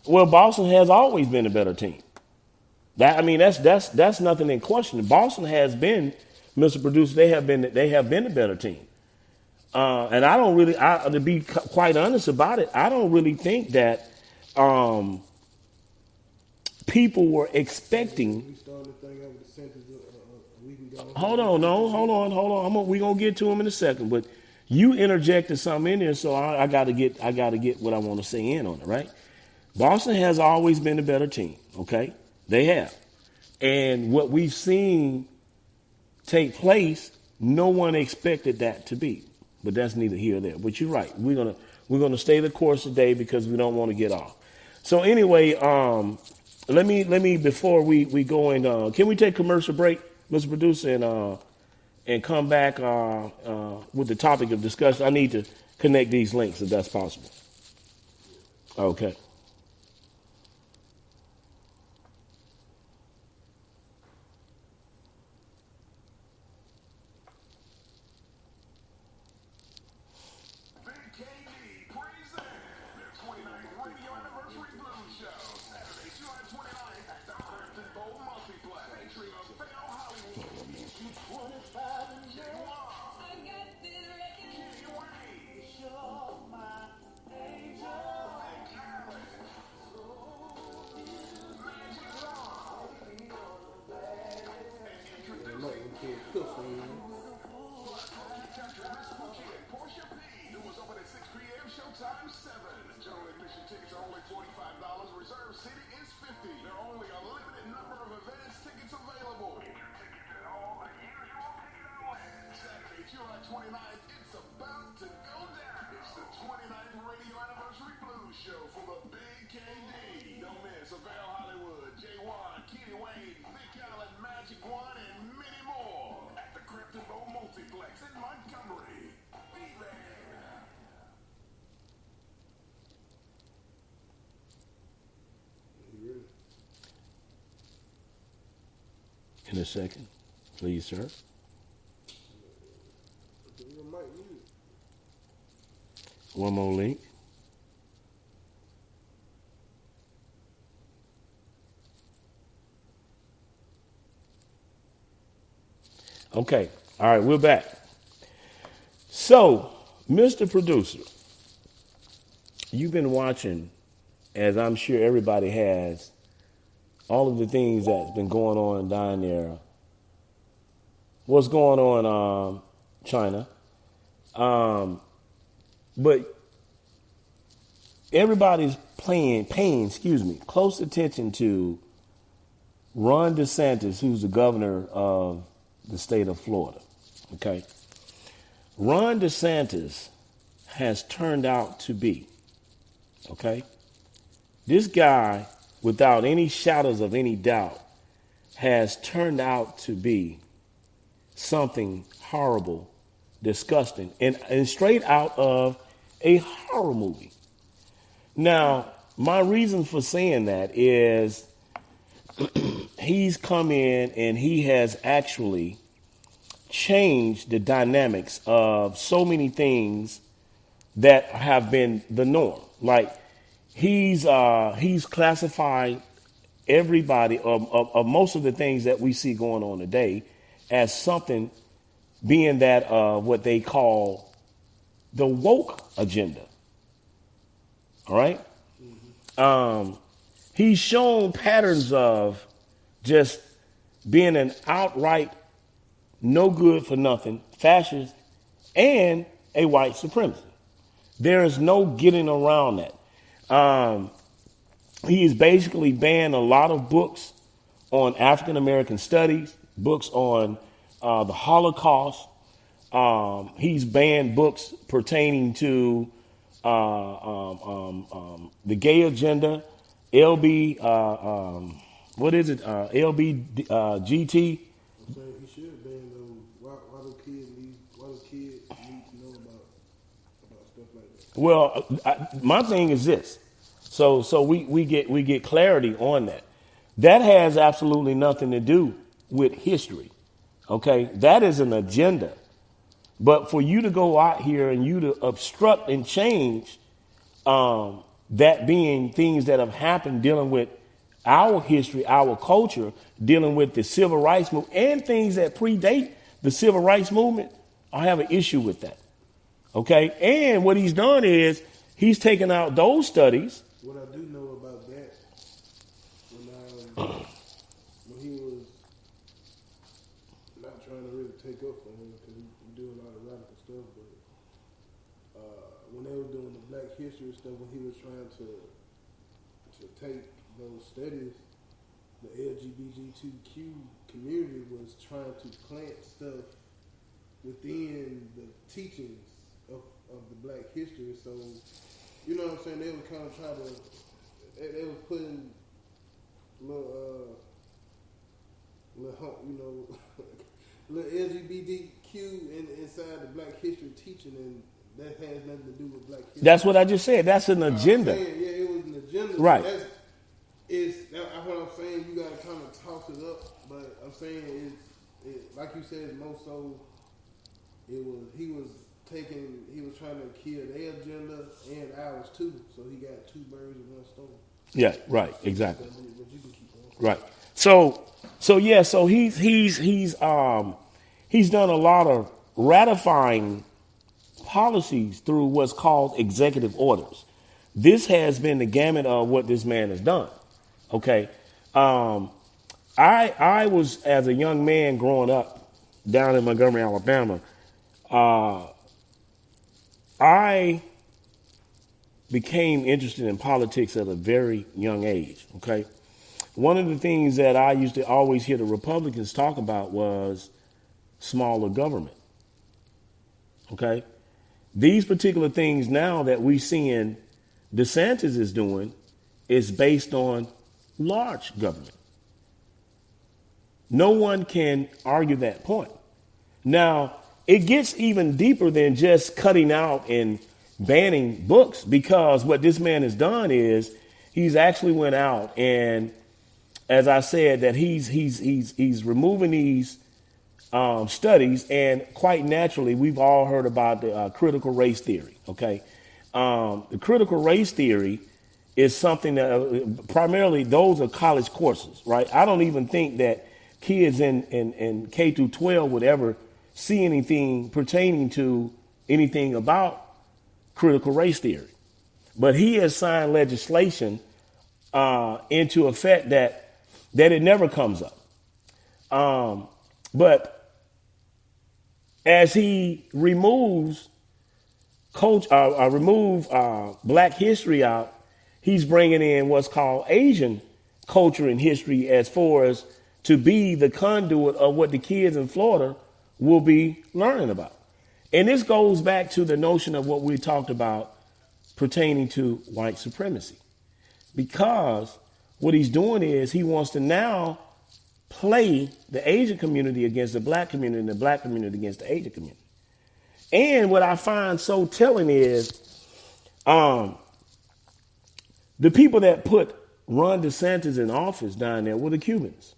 Well, Boston has always been a better team. That's nothing in question. Boston has been, Mr. Producer. They have been a better team. And I don't really, to be quite honest about it, I don't really think that people were expecting. We started the thing out with the sentence a week ago. Hold on, no, hold on. We're gonna get to him in a second, but you interjected something in there, so I gotta get what I want to say in on it, right? Boston has always been a better team, okay? They have. And what we've seen take place, no one expected that to be. But that's neither here nor there. But you're right. We're gonna stay the course today because we don't want to get off. So anyway, let me before we go in, can we take commercial break, Mr. Producer, and come back with the topic of discussion? I need to connect these links if that's possible. Okay. In a second, please, sir. One more link. Okay. All right, we're back. So, Mr. Producer, you've been watching, as I'm sure everybody has, all of the things that's been going on down there. What's going on, China? But everybody's paying close attention to Ron DeSantis, who's the governor of the state of Florida. Okay. Ron DeSantis has turned out to be, okay, this guy, without any shadows of any doubt, has turned out to be something horrible, disgusting, and straight out of a horror movie. Now, my reason for saying that is he's come in and he has actually changed the dynamics of so many things that have been the norm. Like he's classified everybody of most of the things that we see going on today as something being that what they call the woke agenda. All right. He's shown patterns of just being an outright no good for nothing fascist and a white supremacist. There is no getting around that. He's basically banned a lot of books on African American studies, books on the Holocaust. He's banned books pertaining to the gay agenda, LB, what is it? LBGT. I'm saying he should ban those. Why do kids need to know about stuff like that? Well, my thing is this. So we get clarity on that. That has absolutely nothing to do with history. Okay, that is an agenda. But for you to go out here and you to obstruct and change that being things that have happened dealing with our history, our culture, dealing with the civil rights movement and things that predate the civil rights movement, I have an issue with that. Okay. And what he's done is he's taken out those studies. What I do know about that, when he was not trying to really take up for him because he doing a lot of radical stuff, but when they were doing the Black History stuff, when he was trying to take those studies, the LGBTQ community was trying to plant stuff within the teachings of the Black history. So, you know what I'm saying? They were kind of trying to, they were putting little LGBTQ inside the Black history teaching, and that has nothing to do with Black history. That's what I just said. That's an agenda. Yeah, it was an agenda. Right. That's what I'm saying. You got to kind of toss it up, but I'm saying like you said, more so. He was trying to kill their agenda and ours too. So he got two birds in one stone. Yeah. Right. Exactly. But you can keep going. Right. So he's done a lot of ratifying policies through what's called executive orders. This has been the gamut of what this man has done. Okay. I was, as a young man growing up down in Montgomery, Alabama, I became interested in politics at a very young age. Okay. One of the things that I used to always hear the Republicans talk about was smaller government. Okay. These particular things now that we seeing DeSantis is doing is based on large government. No one can argue that point. Now, it gets even deeper than just cutting out and banning books, because what this man has done is he's actually went out and, as I said, that he's removing these studies, and quite naturally, we've all heard about the critical race theory. Okay, the critical race theory is something that primarily those are college courses, right? I don't even think that kids in K through 12 would ever see anything pertaining to anything about critical race theory. But he has signed legislation into effect that it never comes up. But as he removes Black history out, he's bringing in what's called Asian culture and history as far as to be the conduit of what the kids in Florida will be learning about. And this goes back to the notion of what we talked about pertaining to white supremacy. Because what he's doing is he wants to now play the Asian community against the Black community and the Black community against the Asian community. And what I find so telling is the people that put Ron DeSantis in office down there were the Cubans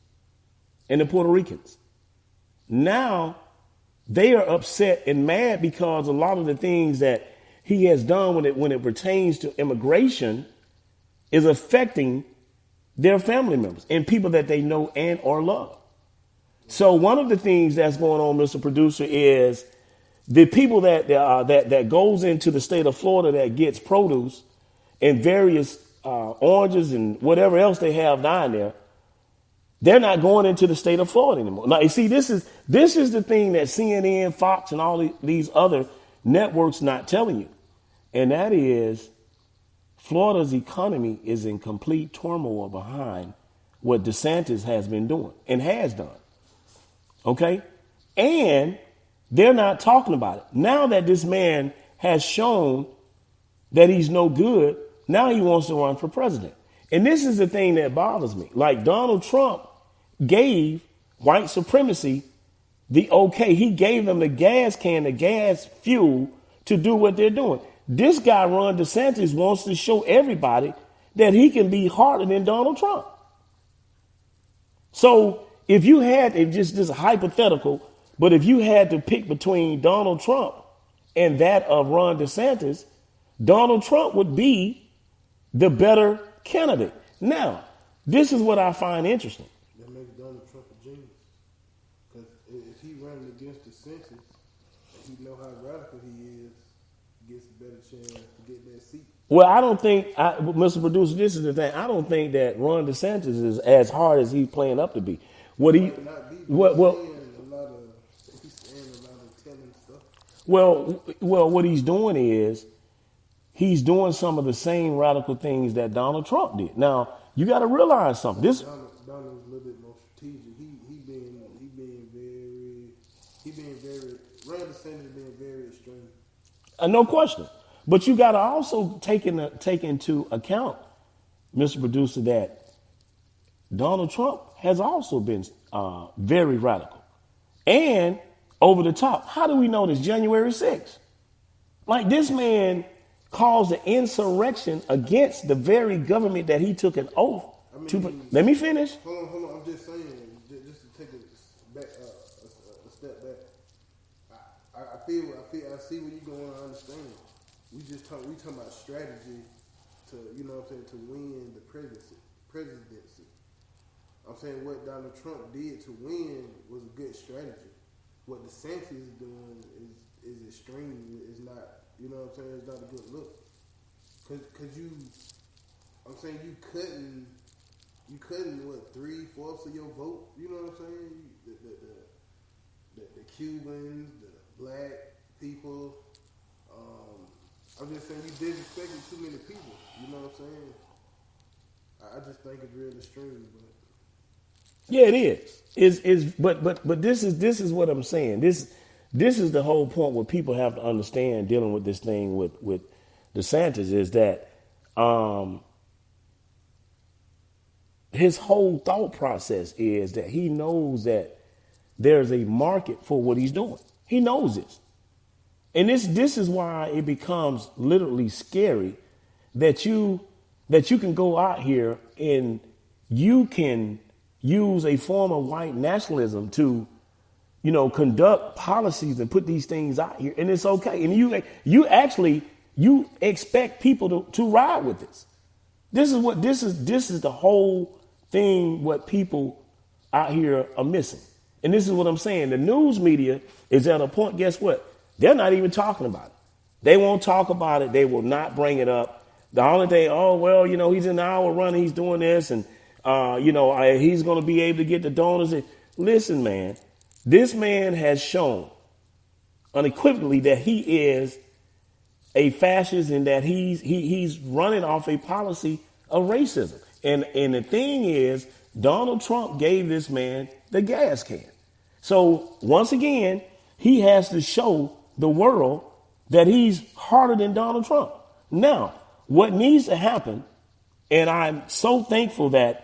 and the Puerto Ricans. Now they are upset and mad because a lot of the things that he has done when it pertains to immigration is affecting their family members and people that they know and or love. So one of the things that's going on, Mr. Producer, is the people that goes into the state of Florida that gets produce and various oranges and whatever else they have down there, they're not going into the state of Florida anymore. Now, you see, this is the thing that CNN, Fox, and all these other networks not telling you. And that is Florida's economy is in complete turmoil behind what DeSantis has been doing and has done. Okay? And they're not talking about it. Now that this man has shown that he's no good, now he wants to run for president. And this is the thing that bothers me. Like, Donald Trump gave white supremacy the okay. He gave them the gas can, the gas fuel to do what they're doing. This guy, Ron DeSantis, wants to show everybody that he can be harder than Donald Trump. So if you had, this is hypothetical, but if you had to pick between Donald Trump and that of Ron DeSantis, Donald Trump would be the better candidate. Now, this is what I find interesting. That makes Donald Trump a genius. Because if he running against DeSantis, he know how radical he is, he gets a better chance to get that seat. Well, I don't think, Mr. Producer, this is the thing. I don't think that Ron DeSantis is as hard as he's playing up to be. What he, Might not be, but well, he's saying a lot of telling stuff. well, what he's doing is he's doing some of the same radical things that Donald Trump did. Now, you got to realize something. Donald's a little bit more strategic. He being very, Ron DeSantis being very extreme. No question. But you got to also take into account, Mr. Producer, that Donald Trump has also been very radical and over the top. How do we know this? January 6th. Like, this man caused an insurrection against the very government that he took an oath to. Let me finish. Hold on. I'm just saying, just to take a step back. I see where you're going. I understand. We talking about strategy to, to win the presidency. I'm saying what Donald Trump did to win was a good strategy. What DeSantis is doing is extreme. It's not, it's not a good look. Cause I'm saying you couldn't 3/4 of your vote. You know what I'm saying? The Cubans, the black people. I'm just saying you disrespected too many people. You know what I'm saying? I just think it's real extreme, but. Yeah, it is. But this is what I'm saying. This is the whole point. What people have to understand dealing with this thing with DeSantis is that his whole thought process is that he knows that there's a market for what he's doing. He knows this. And this is why it becomes literally scary that you can go out here and you can use a form of white nationalism to, conduct policies and put these things out here, and it's okay. And you expect people to ride with this. This is the whole thing what people out here are missing. And this is what I'm saying. The news media is at a point, guess what? They're not even talking about it. They won't talk about it. They will not bring it up. The only thing, he's in our run, he's doing this, and he's going to be able to get the donors. Listen, man, this man has shown unequivocally that he is a fascist and that he's running off a policy of racism. And the thing is, Donald Trump gave this man the gas can. So once again, he has to show the world that he's harder than Donald Trump. Now, what needs to happen, and I'm so thankful that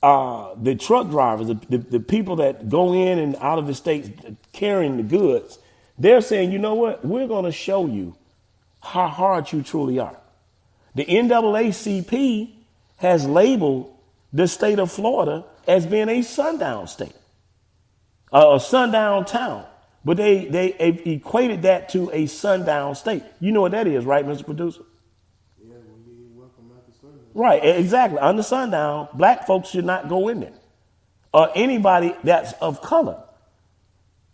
the truck drivers, the people that go in and out of the states carrying the goods, they're saying, you know what? We're going to show you how hard you truly are. The NAACP has labeled the state of Florida as being a sundown state, a sundown town. But they equated that to a sundown state. You know what that is, right, Mr. Producer? Yeah, when you welcome after sundown. Right, exactly. Under sundown, black folks should not go in there, or anybody that's of color.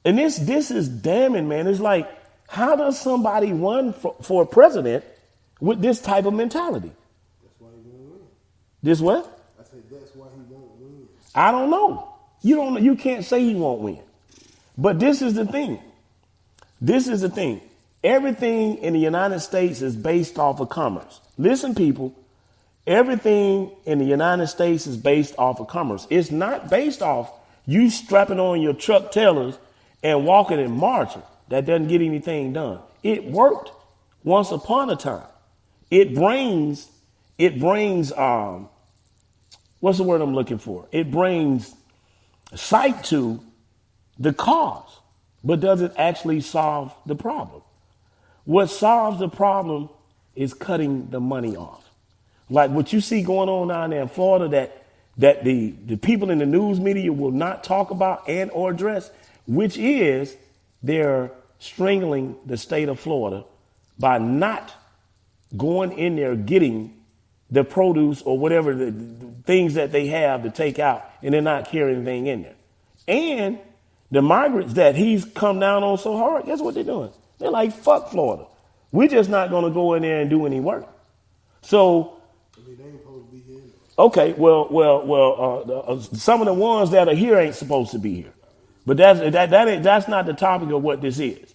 And this is damning, man. It's like, how does somebody run for president with this type of mentality? That's why he won't win. This what? I said that's why he won't win. I don't know. You can't say he won't win. But this is the thing. Everything in the United States is based off of commerce. Listen, people, everything in the United States is based off of commerce. It's not based off you strapping on your truck trailers and walking and marching. That doesn't get anything done. It worked once upon a time. It brings, what's the word I'm looking for? It brings sight to the cause, but does it actually solve the problem? What solves the problem is cutting the money off. Like what you see going on down there in Florida that the people in the news media will not talk about and or address, which is they're strangling the state of Florida by not going in there getting the produce or whatever the things that they have to take out, and they're not carrying anything in there. And the migrants that he's come down on so hard, guess what they're doing? They're like, fuck Florida. We're just not going to go in there and do any work. So, I mean, they ain't supposed to be here. okay, some of the ones that are here ain't supposed to be here. But that's not the topic of what this is.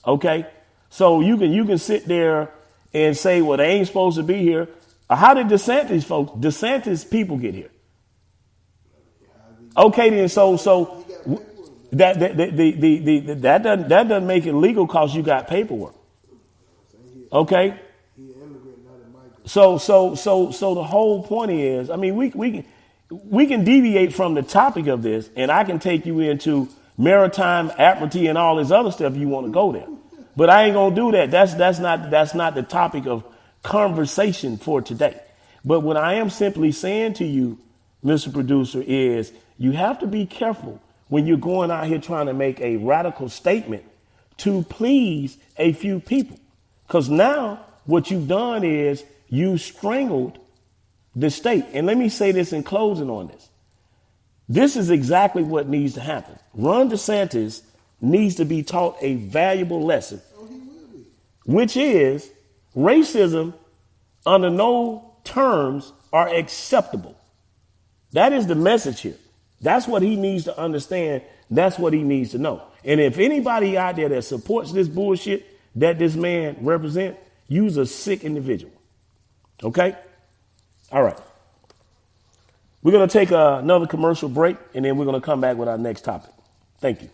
Okay? So you can sit there and say, well, they ain't supposed to be here. How did DeSantis people get here? Okay, then so that doesn't make it legal because you got paperwork. Okay? He an immigrant, not a migrant. So the whole point is, I mean, we can deviate from the topic of this, and I can take you into maritime admiralty and all this other stuff if you want to go there. But I ain't gonna do that. That's not the topic of conversation for today. But what I am simply saying to you, Mr. Producer, is you have to be careful when you're going out here trying to make a radical statement to please a few people. Because now what you've done is you strangled the state. And let me say this in closing on this. This is exactly what needs to happen. Ron DeSantis needs to be taught a valuable lesson, which is racism under no terms are acceptable. That is the message here. That's what he needs to understand. That's what he needs to know. And if anybody out there that supports this bullshit that this man represents, you's a sick individual. Okay? All right. We're going to take another commercial break, and then we're going to come back with our next topic. Thank you.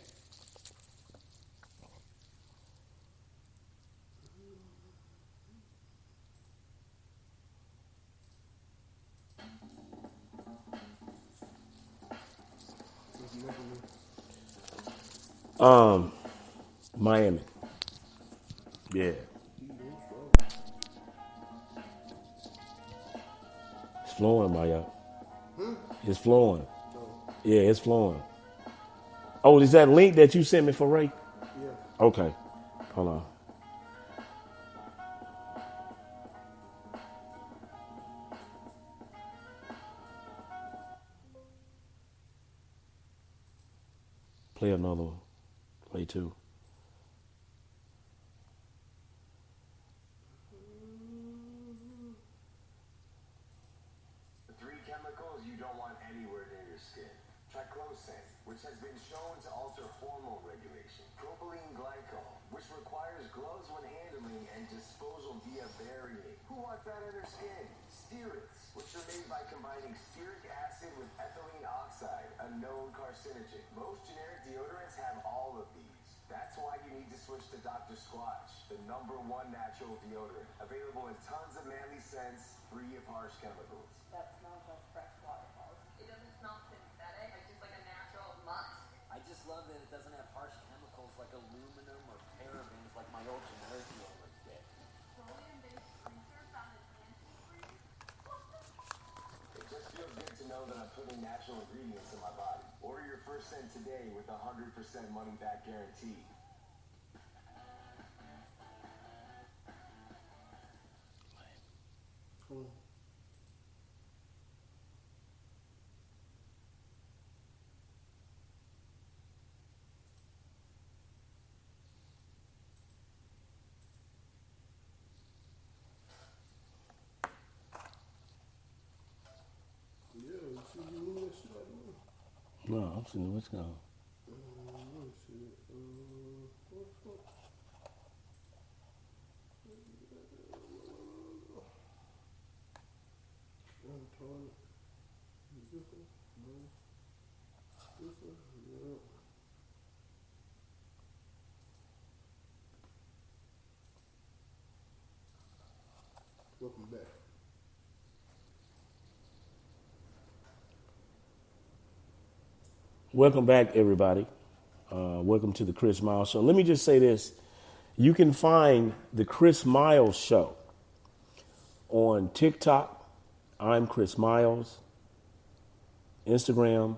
Miami. Yeah. It's flowing, Maya. It's flowing. Yeah, it's flowing. Oh, is that link that you sent me for Ray? Yeah. Okay. Hold on. Play another one. Play two. The three chemicals you don't want anywhere near your skin. Triclosan, which has been shown to alter hormone regulation. Propylene glycol, which requires gloves when handling, and disposal via burying. Who wants that in their skin? Stearates, which are made by combining stearic acid with ethylene oxide, a known carcinogen. Most generic deodorants have all of these. That's why you need to switch to Dr. Squatch, the #1 natural deodorant. Available in tons of manly scents, free of harsh chemicals. That smells like fresh waterfalls. It doesn't smell synthetic, like just like a natural musk. I just love that it doesn't have harsh chemicals like aluminum or parabens like my old generic deodorant did. Petroleum-based greaser found in antifreeze. It just feels good to know that I'm putting natural ingredients in my body. Order your first scent today with a 100% money-back guarantee. Yeah, you see you move that shit like that? No, I'm seeing what's going on. Let me see. What the fuck? Toilet. This one? No. This one? Yeah. Welcome back. Welcome back, everybody. Welcome to the Chris Miles Show. Let me just say this. You can find the Chris Miles Show on TikTok. I'm Chris Miles. Instagram.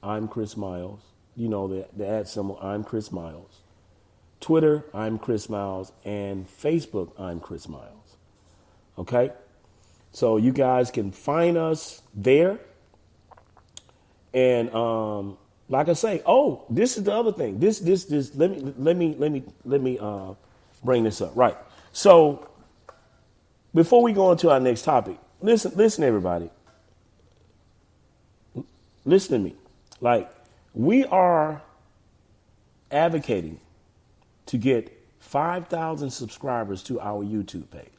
I'm Chris Miles. You know, the ad symbol, I'm Chris Miles. Twitter, I'm Chris Miles. And Facebook, I'm Chris Miles. Okay? So you guys can find us there. And like I say, oh, this is the other thing. This. Let me bring this up. Right. So before we go on to our next topic, listen, everybody. Listen to me. Like, we are advocating to get 5,000 subscribers to our YouTube page.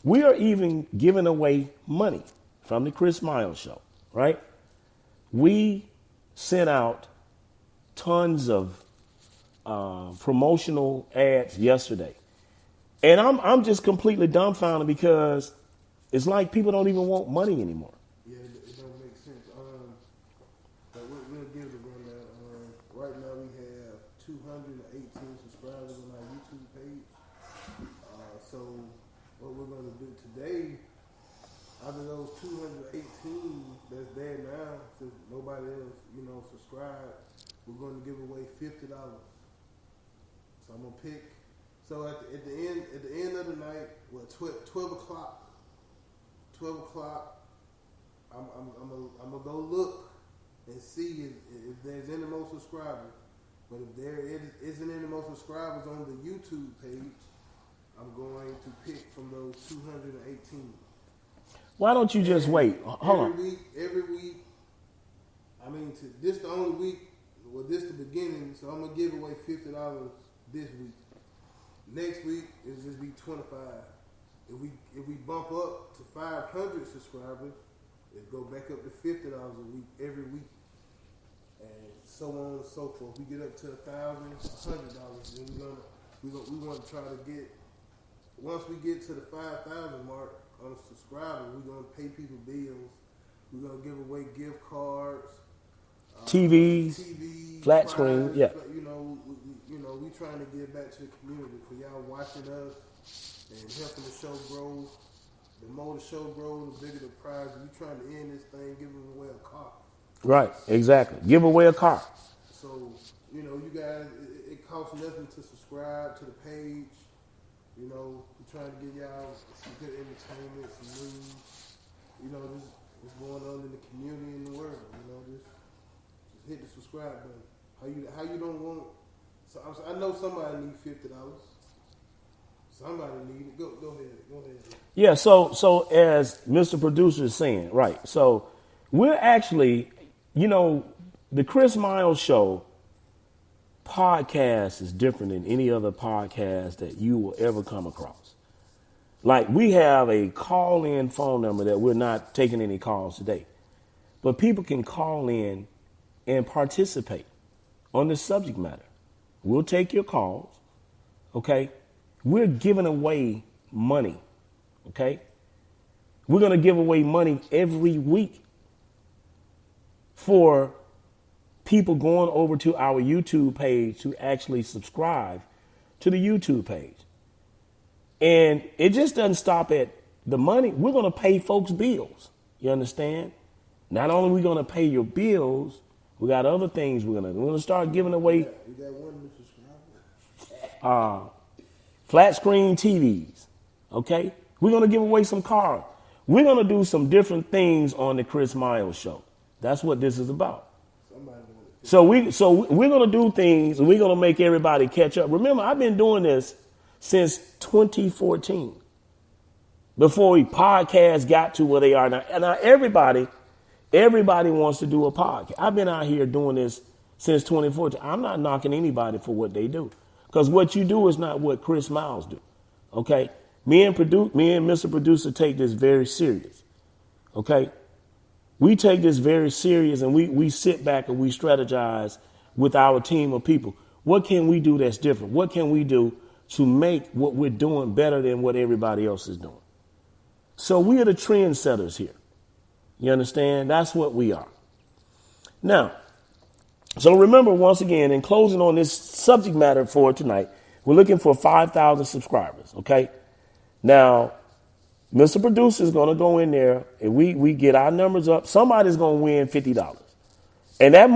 We are even giving away money from the Chris Miles Show, right? We sent out tons of promotional ads yesterday. And I'm just completely dumbfounded because it's like people don't even want money anymore. Yeah, it don't make sense. But we'll give the rundown. Right now we have 218 subscribers on our YouTube page. So what we're going to do today, out of those 218 that's there now, since nobody else, subscribed, we're going to give away $50. So I'm gonna pick. So at the end of the night, 12 o'clock. I'm gonna go look and see if there's any more subscribers. But if there isn't any more subscribers on the YouTube page, I'm going to pick from those 218. Why don't you just wait? Hold on. Every week. I mean, this the only week. Well, this the beginning. So I'm gonna give away $50 this week. Next week is just be 25. If we bump up to 500 subscribers, it go back up to $50 a week every week, and so on and so forth. We get up to $1,000, $100, then we want to try to get. Once we get to the 5,000 mark on a subscriber, we're gonna pay people bills. We're gonna give away gift cards, TVs, flat screen, yeah. We trying to give back to the community for y'all watching us and helping the show grow. The more the show grows, the bigger the prize. We trying to end this thing, giving away a car. Right, exactly. Give away a car. So, you guys, it costs nothing to subscribe to the page. We're trying to give y'all some good entertainment, some news. Just what's going on in the community and the world. Just hit the subscribe button. How you don't want? So I know somebody need $50. Somebody need it. Go ahead. Yeah. So as Mr. Producer is saying, right. So we're actually, the Chris Miles Show podcast is different than any other podcast that you will ever come across. Like, we have a call-in phone number that we're not taking any calls today, but people can call in and participate on this subject matter. We'll take your calls, okay? We're giving away money, okay? We're going to give away money every week for people going over to our YouTube page to actually subscribe to the YouTube page. And it just doesn't stop at the money. We're going to pay folks' bills. You understand? Not only are we going to pay your bills, we got other things we're going to start giving away. You got one subscriber. Flat screen TVs. Okay? We're going to give away some cars. We're going to do some different things on the Chris Miles Show. That's what this is about. So we're going to do things, and we're going to make everybody catch up. Remember, I've been doing this since 2014, before podcasts got to where they are now. And now everybody wants to do a podcast. I've been out here doing this since 2014. I'm not knocking anybody for what they do, because what you do is not what Chris Miles do. Okay, me and Mr. Producer take this very serious. Okay, we take this very serious, and we sit back and we strategize with our team of people. What can we do that's different? What can we do to make what we're doing better than what everybody else is doing? So we are the trendsetters here. You understand? That's what we are. Now, so remember, once again, in closing on this subject matter for tonight, we're looking for 5,000 subscribers, okay? Now, Mr. Producer is going to go in there, and we get our numbers up. Somebody's going to win $50. And that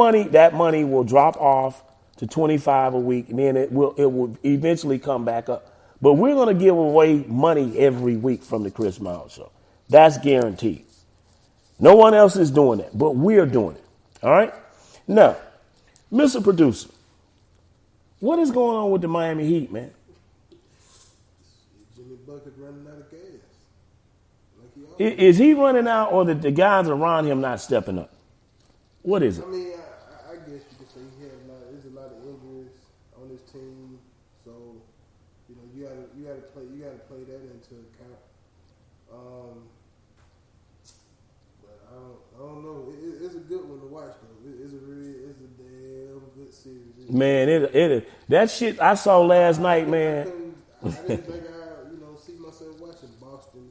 money will drop off to $25 a week, and then it will eventually come back up. But we're going to give away money every week from the Chris Miles Show. That's guaranteed. No one else is doing that, but we're doing it. All right? Now, Mr. Producer, what is going on with the Miami Heat, man? Jimmy Bucket running out of gas. Like he always. Is he running out or the guys around him not stepping up? What is it? I mean, I guess you could say he had there's a lot of injuries on his team, so you gotta play that into account. But I don't know. It's a good one to watch though. It's a damn good series. Man, it that shit I saw last night, man. I didn't think I see myself watching Boston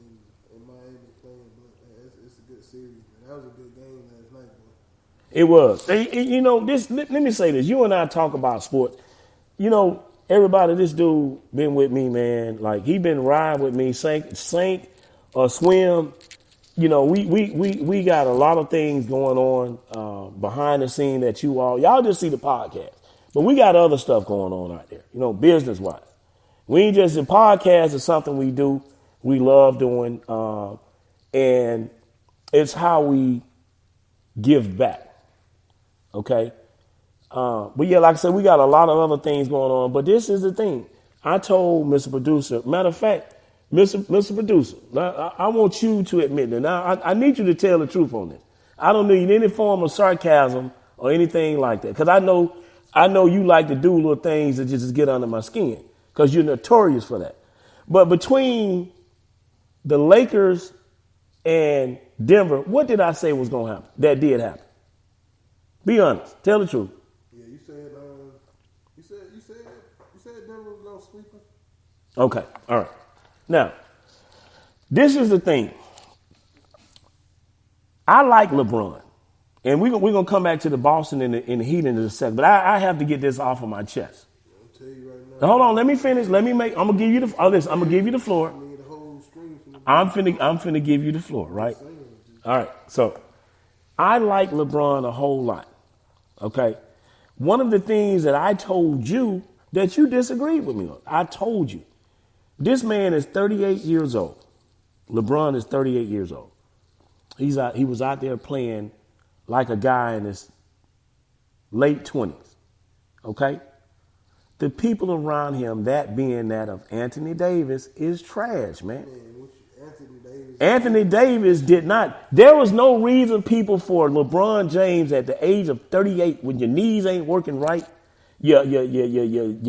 and Miami playing, but it's a good series. Man. That was a good game last night, boy. It was. This. Let me say this. You and I talk about sports. Everybody, this dude been with me, man. Like he been riding with me, sink or swim. We got a lot of things going on behind the scene that y'all just see the podcast, but we got other stuff going on out there. Business wise, we ain't just a podcast is something we do. We love doing, and it's how we give back. Okay. But yeah, like I said, we got a lot of other things going on, but this is the thing. I told Mr. Producer, matter of fact, Mr. Producer, I want you to admit that. Now, I need you to tell the truth on this. I don't need any form of sarcasm or anything like that, because I know you like to do little things that just get under my skin, because you're notorious for that. But between the Lakers and Denver, what did I say was going to happen? That did happen. Be honest. Tell the truth. Yeah, you said Denver was gonna sweep us. Okay. All right. Now, this is the thing. I like LeBron, and we're gonna come back to the Boston and the Heat in a second. But I have to get this off of my chest. I'll tell you right Now, hold on. Let me finish. I'm gonna give you the. Oh, listen. I'm gonna give you the floor. now. I mean, the whole stream from the I'm finna give you the floor. Right. All right. So, I like LeBron a whole lot. Okay. One of the things that I told you that you disagreed with me on, I told you, this man is 38 years old. LeBron is 38 years old. He was out there playing like a guy in his late 20s. Okay. The people around him, that being that of Anthony Davis, is trash, man. Anthony Davis did not. There was no reason people for LeBron James at the age of 38, when your knees ain't working right, your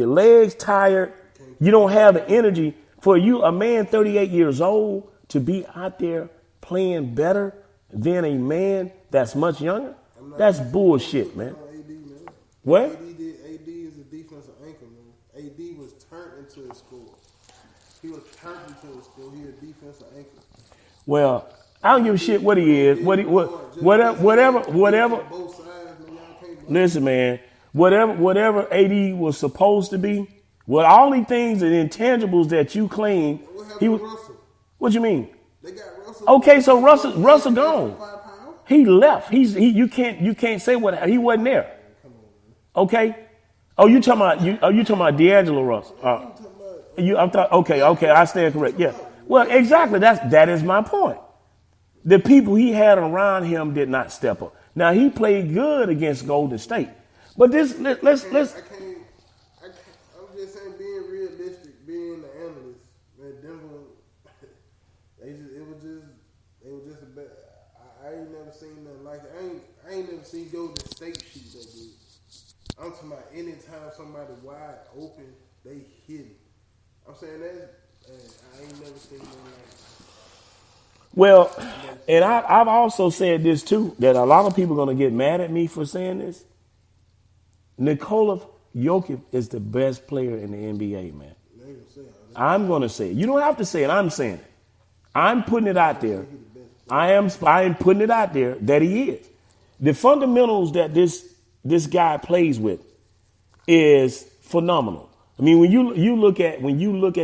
legs tired, you don't have the energy for you, a man 38 years old, to be out there playing better than a man that's much younger. That's bullshit, man. What? AD is a defensive anchor, man. AD was turned into a scorer. He was turned into a scorer. He a defensive anchor. Well, I don't give a shit what he is. Whatever. Both sides, man, y'all can't. Listen, man. Whatever AD was supposed to be, with all the things and intangibles that you claim, What happened he to was. Russell? What you mean? They got Russell. Okay, so Russell gone. 5 pounds? He left. You can't say what he wasn't there. Okay. Oh, you talking about D'Angelo Russell? Okay. I stand correct. Yeah. Well, exactly. That is my point. The people he had around him did not step up. Now he played good against Golden State, but let's. I'm just saying, being realistic, being the analyst, man, Denver, they were just a bad. I ain't never seen nothing like it. I ain't never seen Golden State shoot that good. I'm talking about anytime somebody wide open, they hit it. I'm saying that. I ain't never seen nothing like it. Well, and I've also said this too, that a lot of people are going to get mad at me for saying this. Nikola Jokic is the best player in the NBA, man. I'm going to say it. You don't have to say it. I'm saying it. I'm putting it out there. I am putting it out there that he is. The fundamentals that this guy plays with is phenomenal. I mean, when you look at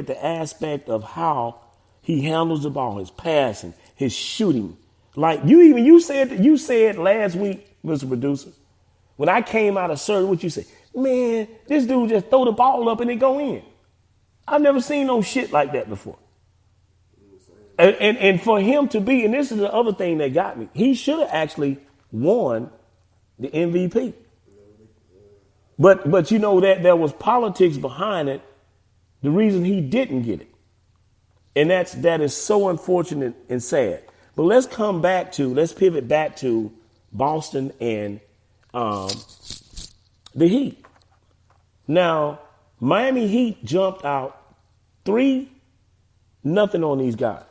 the aspect of how he handles the ball, his passing, his shooting, like you said last week, Mr. Producer, when I came out of surgery, what you say? Man, this dude just throw the ball up and it go in. I've never seen no shit like that before. And for him to be, and this is the other thing that got me, he should have actually won the MVP. But you know that there was politics behind it. The reason he didn't get it, and that is so unfortunate and sad. But let's pivot back to Boston and the Heat. Now, Miami Heat jumped out 3-0 on these guys.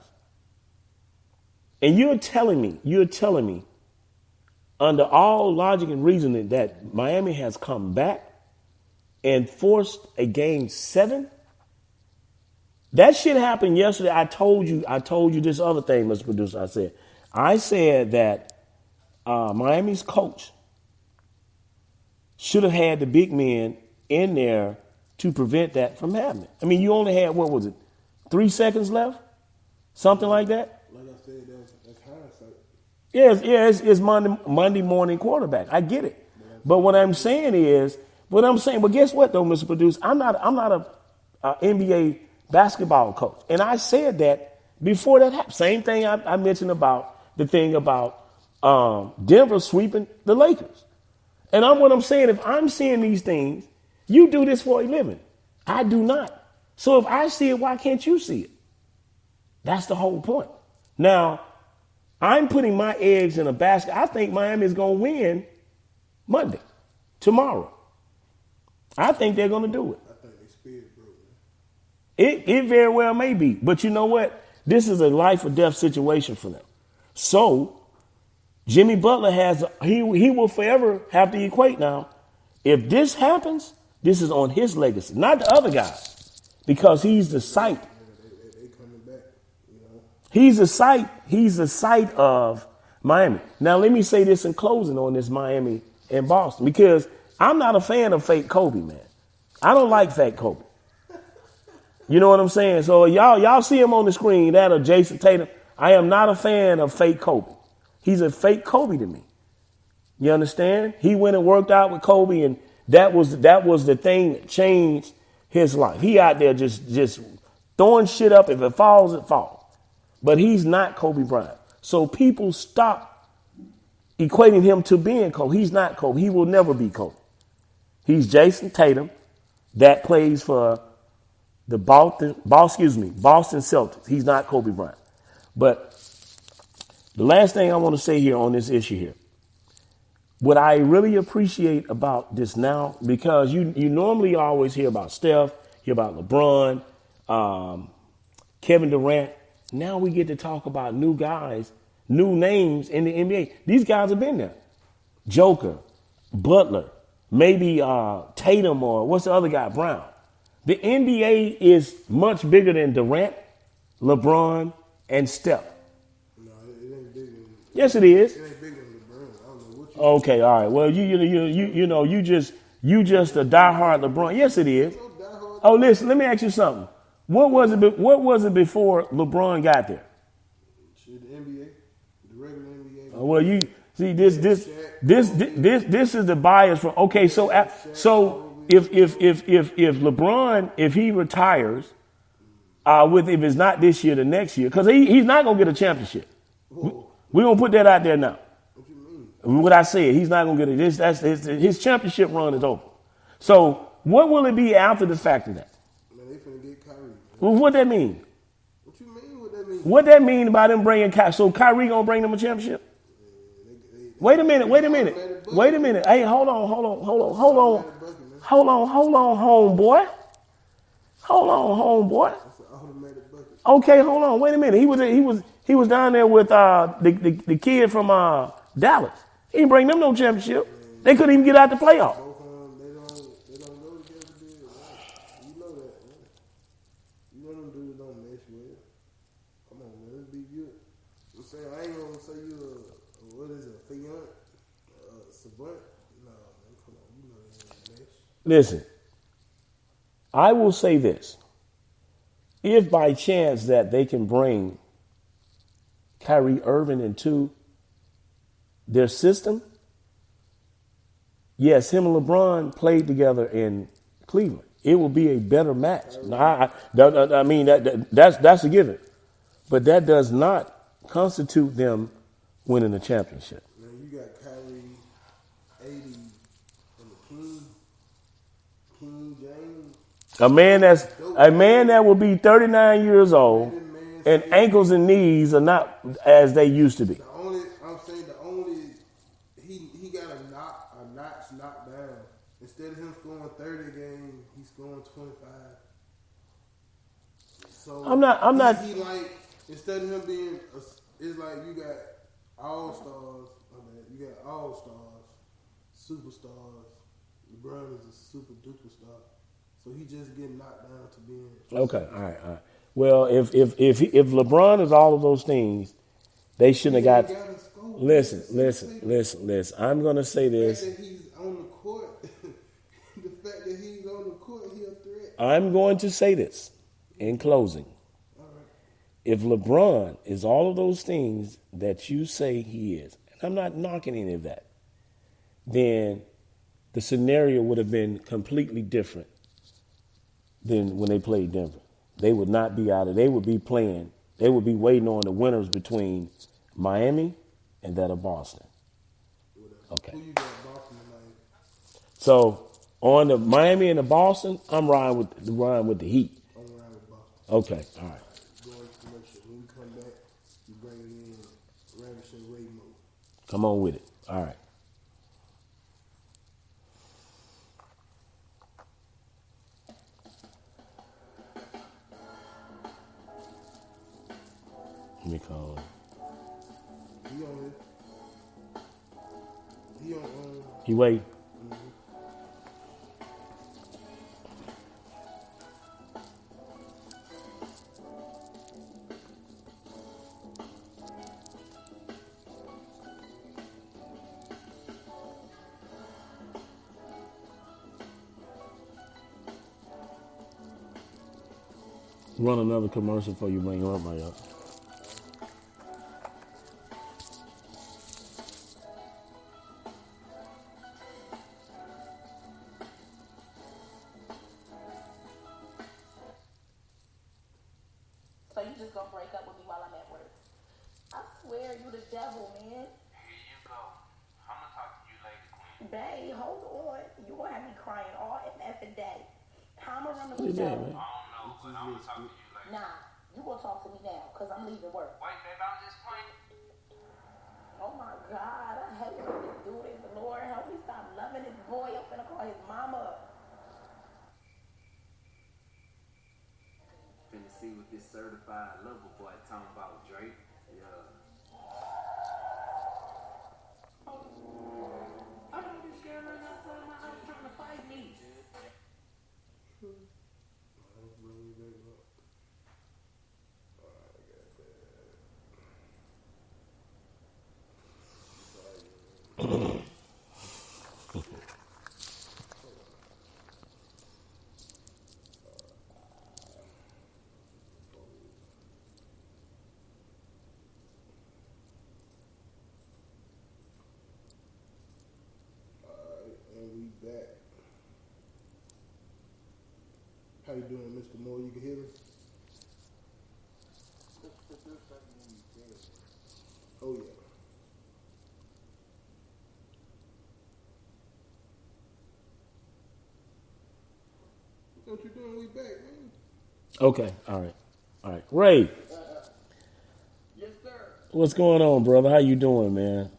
And you're telling me, under all logic and reasoning, that Miami has come back and forced a game 7? That shit happened yesterday. I told you this other thing, Mr. Producer. I said that Miami's coach should have had the big men in there to prevent that from happening. I mean, you only had, 3 seconds left? Something like that? Like I said, that's hindsight. It's Monday morning quarterback. I get it. But what I'm saying, but guess what though, Mr. Producer? I'm not a NBA basketball coach. And I said that before that happened. Same thing I mentioned about the thing about Denver sweeping the Lakers. And what I'm saying, if I'm seeing these things, you do this for a living. I do not. So if I see it, why can't you see it? That's the whole point. Now, I'm putting my eggs in a basket. I think Miami is going to win Monday, tomorrow. I think they're going to do it. I think they spirit broke, man. It very well may be. But you know what? This is a life or death situation for them. So Jimmy Butler he will forever have to equate now. If this happens, this is on his legacy, not the other guys, because he's the site. They coming back, you know. He's the site of Miami. Now, let me say this in closing on this Miami and Boston, because I'm not a fan of fake Kobe, man. I don't like fake Kobe. You know what I'm saying? So y'all see him on the screen, that or Jason Tatum. I am not a fan of fake Kobe. He's a fake Kobe to me. You understand? He went and worked out with Kobe, and that was the thing that changed his life. He out there just throwing shit up. If it falls, it falls. But he's not Kobe Bryant. So people stop equating him to being Kobe. He's not Kobe. He will never be Kobe. He's Jason Tatum that plays for the Boston Celtics. He's not Kobe Bryant. But the last thing I want to say here on this issue here, what I really appreciate about this now, because you normally always hear about Steph, hear about LeBron, Kevin Durant. Now we get to talk about new guys, new names in the NBA. These guys have been there. Joker, Butler, maybe Tatum, or what's the other guy, Brown. The NBA is much bigger than Durant, LeBron, and Steph. No, it ain't bigger than. Yes, it is. It ain't bigger than LeBron. I don't know what you. Okay, all right. Well, you just a diehard LeBron. Yes, it is. Oh, listen, let me ask you something. What was it before LeBron got there? Shit, the NBA, the regular NBA. Well, you see this is the bias from. Okay, so if LeBron, if he retires, if it's not this year, the next year, because he's not gonna get a championship. We're gonna put that out there now. What you mean? What I said, he's not gonna get it. That's his championship run is over. So what will it be after the fact of that? Man, they finna get Kyrie. Man. Well, what that mean? What you mean? What that mean? What that mean about them bringing Kyrie? So Kyrie gonna bring them a championship? Wait a minute. Hey, hold on, homeboy. Hold on, homeboy. That's an automatic bucket. Okay, hold on. Wait a minute. He was down there with the kid from Dallas. He didn't bring them no championship. They couldn't even get out the playoff. Both of them, they don't go together, dude. You know that, man. You know them dudes don't mesh well. Come on, man. Let's be good. I'm saying, I ain't gonna say you what is it, a fiant, savant? No, man, come on. You know they don't mesh. Listen, I will say this. If by chance that they can bring Kyrie Irving into their system, yes, him and LeBron played together in Cleveland. It will be a better match. I mean, that's a given. But that does not constitute them winning a championship. Man, you got Kyrie, 80, and the King James. A man that will be 39 years old and ankles and knees are not as they used to be. The only he got a notch knocked down. Instead of him scoring 30 a game, he's scoring 25. So I'm not. He like, instead of him being, it's like you got all stars. You got all stars, superstars. LeBron is a super duper star. So he just getting knocked down to being Okay, all right. Well, if LeBron is all of those things, they shouldn't have got. Listen. I'm gonna say this. The fact that he's on the court, the fact that he's on the court, he a threat. I'm going to say this in closing. All right. If LeBron is all of those things that you say he is, and I'm not knocking any of that, then the scenario would have been completely different than when they played Denver. They would not be out of. They would be playing. They would be waiting on the winners between Miami and that of Boston. Okay. Who you got, Boston tonight? So on the Miami and the Boston, I'm riding with the Heat. I'm around with Boston. Okay, all right. Going to commercial. When we come back, we bring in Radish and Raymo. Come on with it. All right. Let me call him. He on here. He on. You wait. Run another commercial before you bring your money up. So you just gonna break up with me while I'm at work? I swear you the devil, man. Here you go. I'm gonna talk to you later, Queen. Babe, hold on. You gonna have me crying all effing day. How I'm gonna run the What you show? doing, man? I don't know, but I'm gonna talk to you later. Nah, you gonna talk to me now, cause I'm leaving work. Wait, babe, I'm just playing. Oh my God, I hate when you do this. Lord, help me stop loving this boy. I'm finna call his mama. Finna see what this certified lover boy talking about, Drake. Yeah. I don't be scared right outside my house trying to fight me. And we back. How you doing, Mr. Moore? You can hear me? Oh yeah. What you doing? We back, man. Okay, all right. Ray, Yes, sir. what's going on, brother? How you doing, man?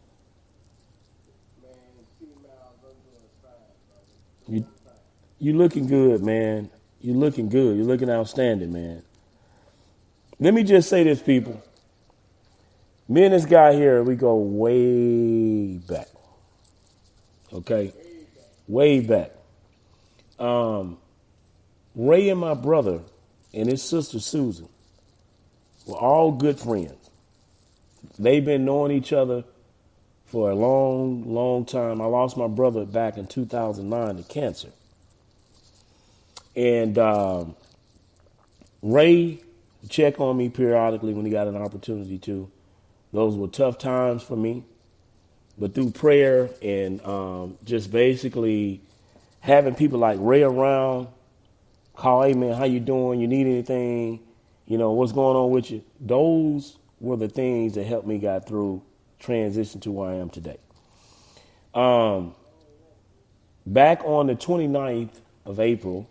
Man, females, I'm doing fine, brother. You looking good, man. You looking good. You're looking outstanding, man. Let me just say this, people. Me and this guy here, we go way back. Okay? Way back. Ray and my brother and his sister Susan were all good friends. They've been knowing each other for a long, long time. I lost my brother back in 2009 to cancer. And Ray would check on me periodically when he got an opportunity to. Those were tough times for me. But through prayer and just basically having people like Ray around, call, hey man, how you doing? You need anything? what's going on with you? Those were the things that helped me got through transition to where I am today. Back on the 29th of April,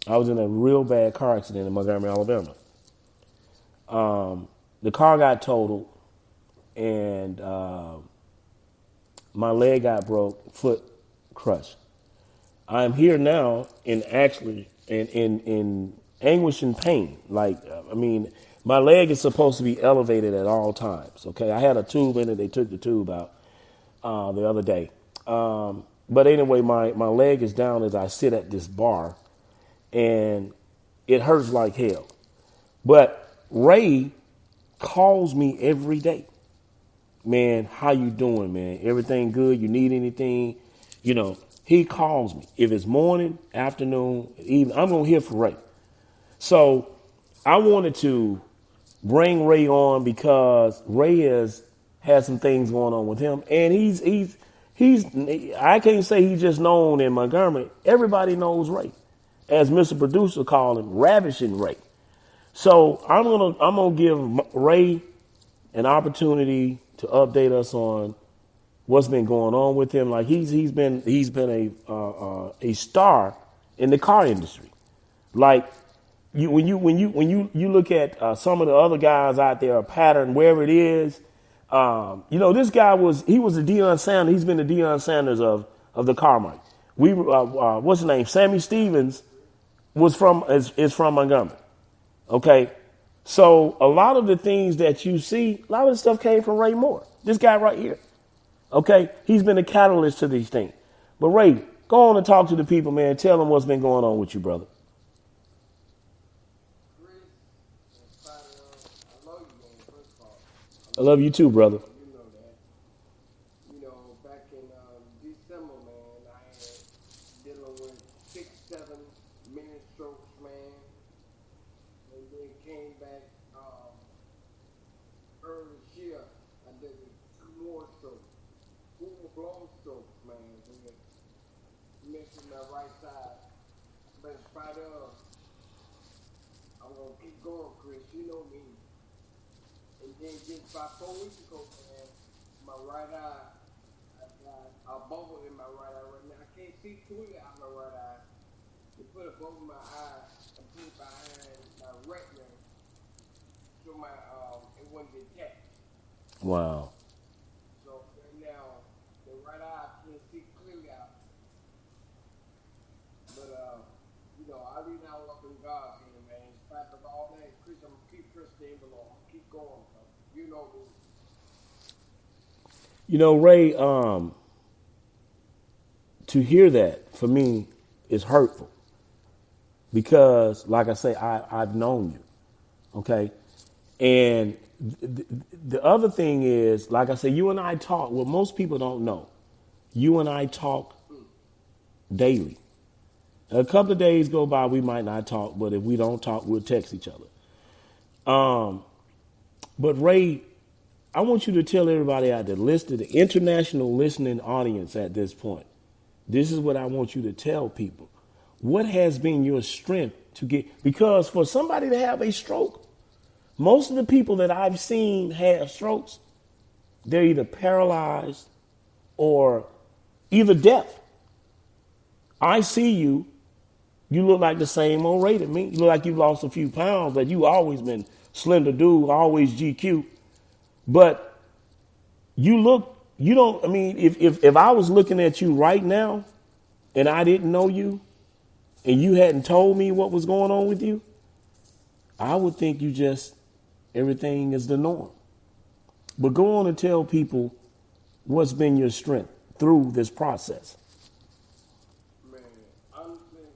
I was in a real bad car accident in Montgomery, Alabama. The car got totaled, and my leg got broke, foot crushed. I'm here now in anguish and pain. My leg is supposed to be elevated at all times. Okay, I had a tube in it. They took the tube out the other day. But anyway, my leg is down as I sit at this bar, and it hurts like hell. But Ray calls me every day. Man, how you doing, man? Everything good? You need anything? He calls me. If it's morning, afternoon, evening, I'm going to hear from Ray. So I wanted to bring Ray on because Ray has some things going on with him. And he's I can't say he's just known in Montgomery. Everybody knows Ray. As Mr. Producer called him, Ravishing Ray. So I'm gonna give Ray an opportunity to update us on what's been going on with him. Like he's been a star in the car industry. Like when you look at some of the other guys out there, a pattern wherever it is. This guy was the Deion Sanders. He's been the Deion Sanders of the car market. What's his name? Sammy Stevens is from Montgomery. Okay. So a lot of the things that you see, a lot of the stuff came from Ray Moore. This guy right here. Okay. He's been a catalyst to these things. But Ray, go on and talk to the people, man. Tell them what's been going on with you, brother. I love you too, brother. You know that. Back in December, man, I had dealing with 6-7 mini strokes, man. And then came back early this year. I did 2 more strokes. 2 blown strokes, man. Missing my right side. But in spite of, I'm going to keep going, Chris. You know me. And then just about 4 weeks ago, man, my right eye, I got a bubble in my right eye right now. I can't see clearly out my right eye. They put a bubble in my eye and put it behind my retina so it wouldn't detect. Wow. So right now, the right eye I can't see clearly out. But I lean out up in God's hand, man. In spite of all that, Chris, I'm gonna keep trusting the Lord. Keep going. You know me. Ray, to hear that for me is hurtful because, like I say, I've known you. Okay. And the other thing is, like I say, you and I talk. What most people don't know, you and I talk daily. A couple of days go by, we might not talk, but if we don't talk, we'll text each other. But Ray, I want you to tell everybody out there, the international listening audience at this point, this is what I want you to tell people. What has been your strength to get, because for somebody to have a stroke, most of the people that I've seen have strokes, they're either paralyzed or either deaf. I see you. You look like the same old Ray to me. You look like you lost a few pounds, but you always been slender dude, always GQ. But if I was looking at you right now and I didn't know you and you hadn't told me what was going on with you, I would think everything is the norm. But go on and tell people what's been your strength through this process. Man, honestly,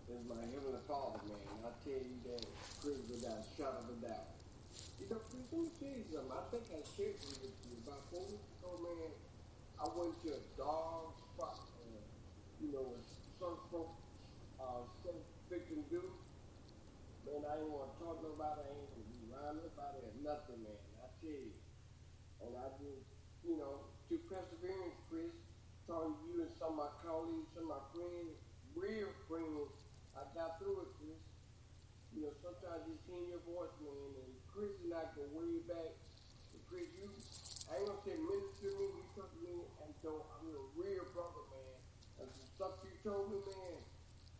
is my Heavenly Father, man. I tell you that, Chris, without a shadow of a doubt. Chris, let me tell you something. I think I shared with you about 4 weeks ago, man. I went to a dog spot, with some folks, some fiction do. Man, I ain't want to talk to nobody. I ain't want to be around nobody or nothing, man. I tell you. And I just, through perseverance, Chris, talking to you and some of my colleagues, some of my friends, real friends, I got through it, Chris. sometimes you sing your voice, man, and Chris and I go way back. And Chris, I ain't gonna say minister to me, you come to me, and so I'm a real brother, man. And some stuff you told me, man,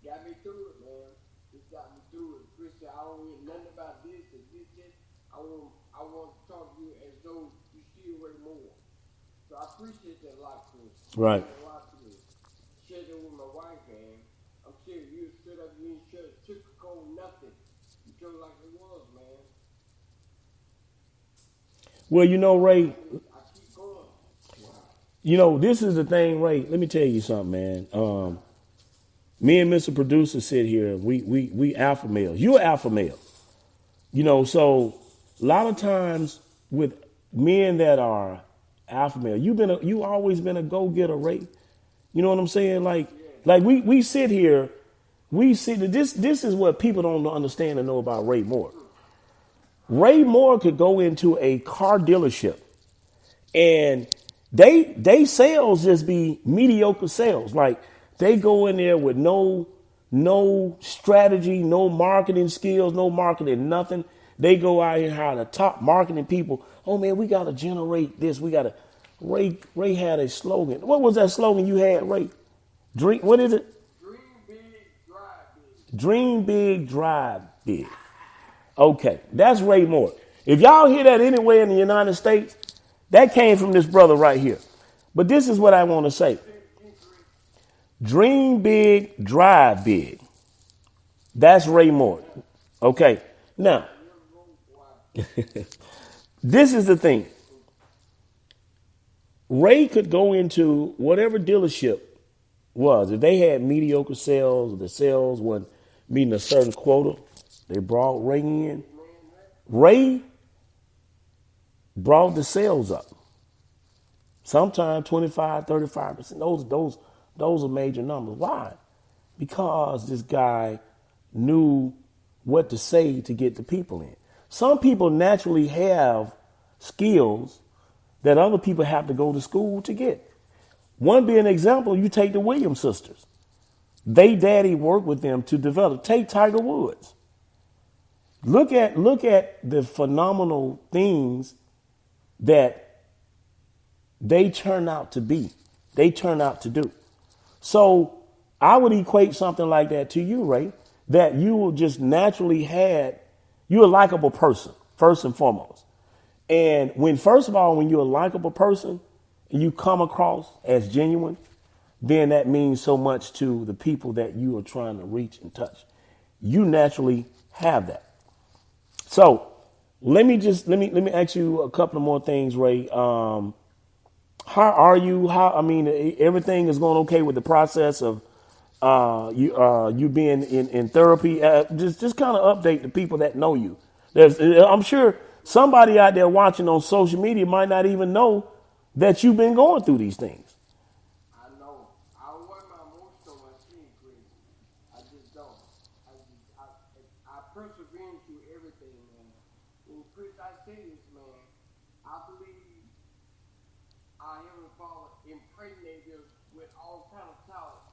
got me through it, man. It got me through it. Chris said, I don't hear nothing about this and this. I want to talk to you as though you still way more. So I appreciate that a lot, Chris. Right. A lot to me. Shared it with my wife, man. I'm serious. You stood up, you didn't sugarcoat nothing. You told it like it was, man. Well, you know, Ray, I keep going. you know, this is the thing, Ray. Let me tell you something, man. Me and Mr. Producer sit here. We alpha males. You're alpha male. You know, so a lot of times with men that are alpha male, you always been a go getter, Ray. You know what I'm saying? Like we sit here, this is what people don't understand and know about Ray Moore. Ray Moore could go into a car dealership and they sales just be mediocre sales. Like they go in there with no strategy, no marketing skills, no marketing, nothing. They go out here, hire the top marketing people. Oh man, we got to generate this. Ray had a slogan. What was that slogan you had, Ray? What is it? Dream big, drive big. Dream big, drive big. Okay, that's Ray Moore. If y'all hear that anywhere in the United States, that came from this brother right here. But this is what I want to say. Dream big, drive big. That's Ray Moore. Okay, now, this is the thing. Ray could go into whatever dealership was. If they had mediocre sales, the sales weren't meeting a certain quota, they brought Ray in. Ray brought the sales up. Sometimes 25, 35%. Those are major numbers. Why? Because this guy knew what to say to get the people in. Some people naturally have skills that other people have to go to school to get. One being an example, you take the Williams sisters. They daddy worked with them to develop. Take Tiger Woods. Look at the phenomenal things that they turn out to be. They turn out to do. So I would equate something like that to you, Ray, that you will just naturally you're a likable person, first and foremost. And when you're a likable person and you come across as genuine, then that means so much to the people that you are trying to reach and touch. You naturally have that. So let me ask you a couple of more things, Ray. How are you? Everything is going okay with the process of you being in therapy. Just kind of update the people that know you. I'm sure somebody out there watching on social media might not even know that you've been going through these things. I know. I don't wear my emotions on my skin, Chris. I just don't. I persevere through everything, man. And Chris, I say this, man. I believe our Heavenly Father impregnated us with all kind of talent.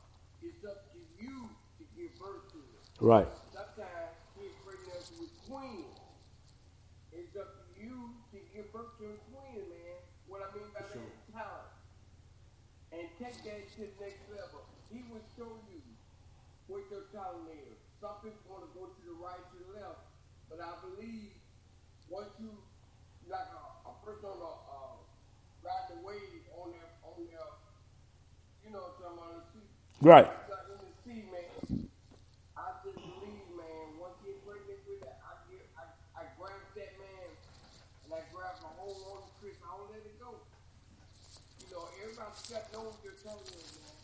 It's up to you to give birth to it. Right. Sometimes He impregnated us with queens. It's up to you to give birth to a queen, man. What I mean by that is talent. And take that to the next level. He will show you what your talent is. Some people want to go to the right, to the left. But I believe once you, like a person on ride the wave on their, you know what I'm talking about, the sea. Right. Like in the sea, man. I just believe, man, once you get pregnant with that, I grab that, man, and I grab my whole on the Chris, I don't let it go. You know, everybody got knows their talent, man.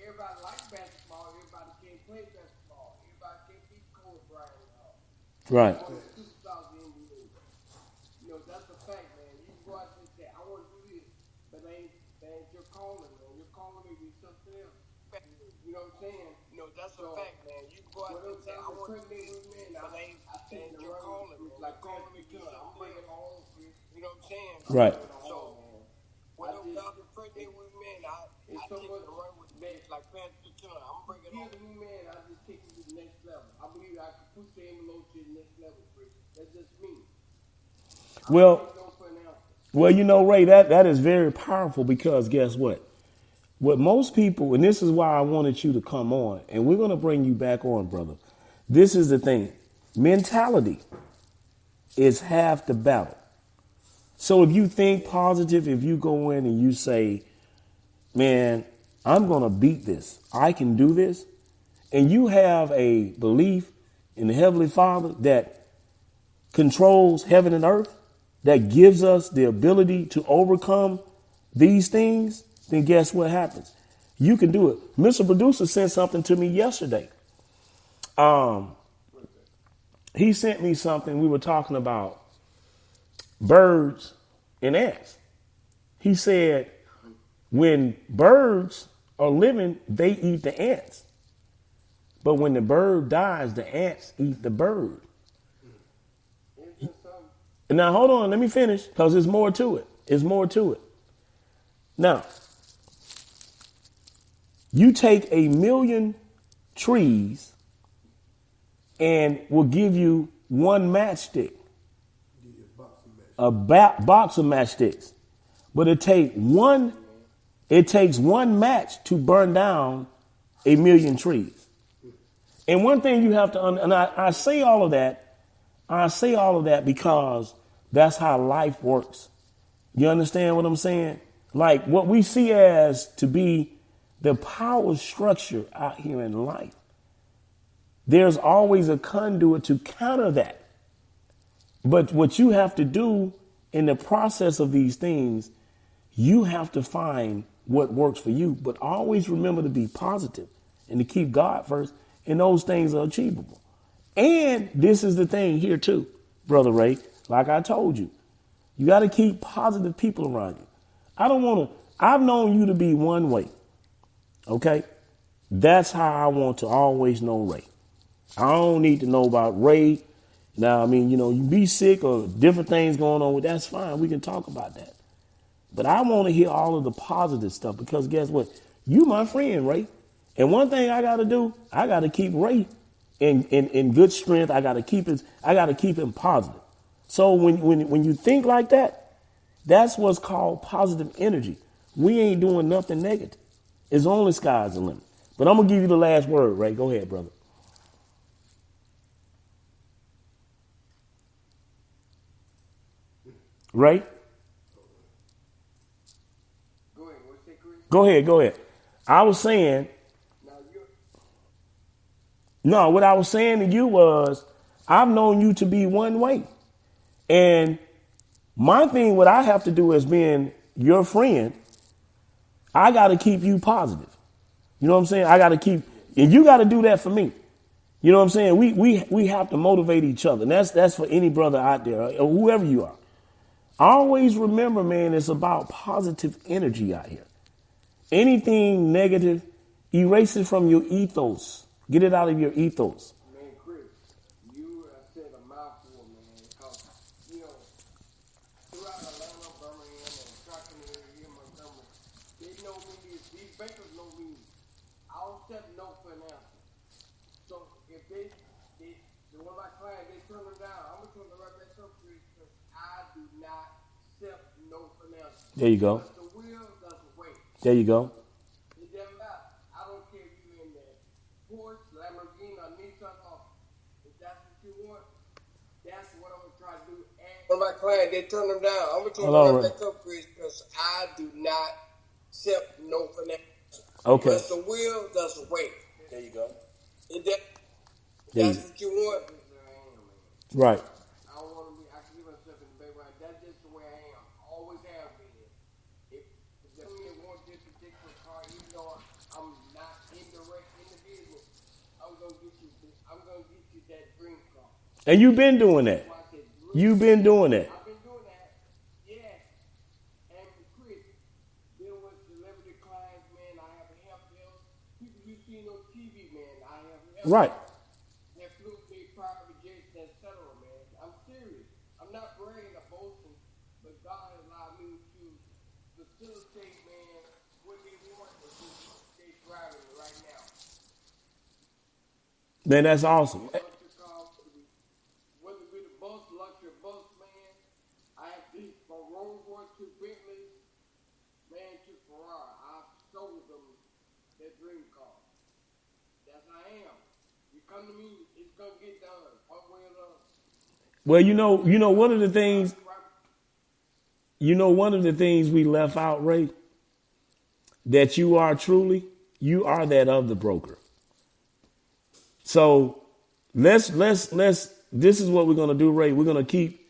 Everybody like basketball, everybody can't play basketball, everybody can't beat Kobe Bryant. Right. You know, that's a fact, man. You can go out and say, I want to do this, but that ain't your calling, man. Your calling may be something else. You know what I'm saying? You know, that's a fact, man. You can go out and say, I want to do this, man, but that ain't your calling, man. Like calling me good. I'm bringing my own, you know what I'm saying? Right. So, when I'm pregnant with men, I take the run with men, like Pastor Here's a new man, I just take you to the next level. I believe I can push the envelope to the next level, Chris. That's just me. Well, Don't put an ounce. well, you know, Ray, that is very powerful because guess what? What most people, and this is why I wanted you to come on, and we're going to bring you back on, brother. This is the thing. Mentality is half the battle. So if you think positive, if you go in and you say, man, I'm going to beat this, I can do this, and you have a belief in the Heavenly Father that controls heaven and earth, that gives us the ability to overcome these things, then guess what happens? You can do it. Mr. Producer sent something to me yesterday. He sent me something. We were talking about birds and ants. He said, when birds are living, they eat the ants. But when the bird dies, the ants eat the bird. Now, hold on. Let me finish because there's more to it. There's more to it. Now, you take 1,000,000 trees and will give you one matchstick, a box of matchsticks. But it takes one match to burn down 1,000,000 trees. And one thing you have to, and I say all of that, because that's how life works. You understand what I'm saying? Like what we see as to be the power structure out here in life, there's always a conduit to counter that. But what you have to do in the process of these things, you have to find what works for you, but always remember to be positive and to keep God first, and those things are achievable. And this is the thing here too, Brother Ray, like I told you, you got to keep positive people around you. I've known you to be one way. Okay. That's how I want to always know Ray. I don't need to know about Ray. Now, I mean, you be sick or different things going on with that's fine. We can talk about that. But I want to hear all of the positive stuff because guess what? You my friend, Ray. And one thing I got to do, I got to keep Ray in good strength. I got to keep him positive. So when you think like that, that's what's called positive energy. We ain't doing nothing negative. It's only sky's the limit. But I'm going to give you the last word, Ray. Go ahead, brother. Ray? Go ahead. I was saying, no, what I was saying to you was, I've known you to be one way. And my thing, what I have to do as being your friend, I got to keep you positive. You know what I'm saying? I got to keep, and you got to do that for me. You know what I'm saying? We have to motivate each other. And that's for any brother out there or whoever you are. Always remember, man, it's about positive energy out here. Anything negative, erase it from your ethos. Get it out of your ethos. Man, Chris, you said a mouthful, man, because, throughout Atlanta, Birmingham, and Stockton area here in Montgomery, they know me, these bankers know me. I'll step no for an answer. So if they one of my clients, they turn them down, I'm going to turn them right back up, Chris, because I do not step no for an answer. There you go. But the will doesn't wait. There you go. It doesn't matter. I don't care if you're in the Porsche, Lamborghini, or Nissan, or if that's what you want, that's what I'm going to try to do. And one of my clients, they turn them down. I'm going to turn them right back up, Chris, because I do not accept no for an answer. Okay. Because the will doesn't wait. There you go. That's what you want. Right. I don't want to be, I can give myself in the background. That's just the way I am. Always have been. If the family wants this particular car, even though I'm not in the business, I'm going to get you that dream car. And you've been doing that. You've been doing that. I've been doing that. Yeah. And Chris, dealing with celebrity clients, man, I have helped them. People you see on TV, man, I have helped. Right. That flew me private jets, etc., man. I'm serious. I'm not bragging or boasting, but God has allowed me to facilitate, man, what they want and they driving right now. Man, that's awesome. Whether it be the bus, luxury bus, man. I have this from Rolls Royce to Bentley, man, to Ferrari. I sold them that dream car. That's how I am. You come to me, it's gonna get done one way or another. Well, one of the things, one of the things we left out, Ray, that you are that of the broker. So let's this is what we're gonna do, Ray. We're gonna keep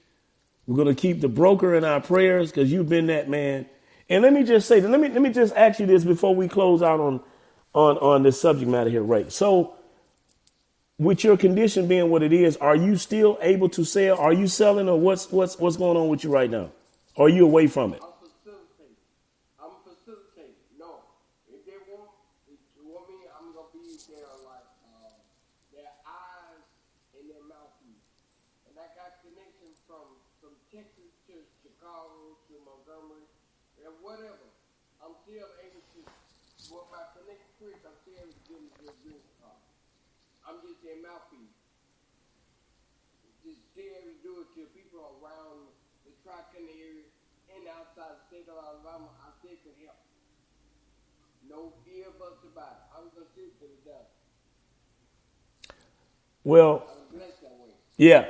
the broker in our prayers because you've been that man. And let me just say, let me just ask you this before we close out on this subject matter here, Ray. So with your condition being what it is, are you still able to sell? Are you selling, or what's going on with you right now? Or are you away from it? I'm facilitating. No. If they want me, I'm gonna be there like their eyes and their mouthpiece. And I got connections from Texas to Chicago to Montgomery and whatever. I'm still able to by connecting Chris, I'm still able to get into your business card. I'm just their mouthpiece. Just still able to do it to people around the Tri-County area and outside the state of Alabama. I still can help. No fear but about it. I'm gonna sit to the death. Well, I'm blessed that way.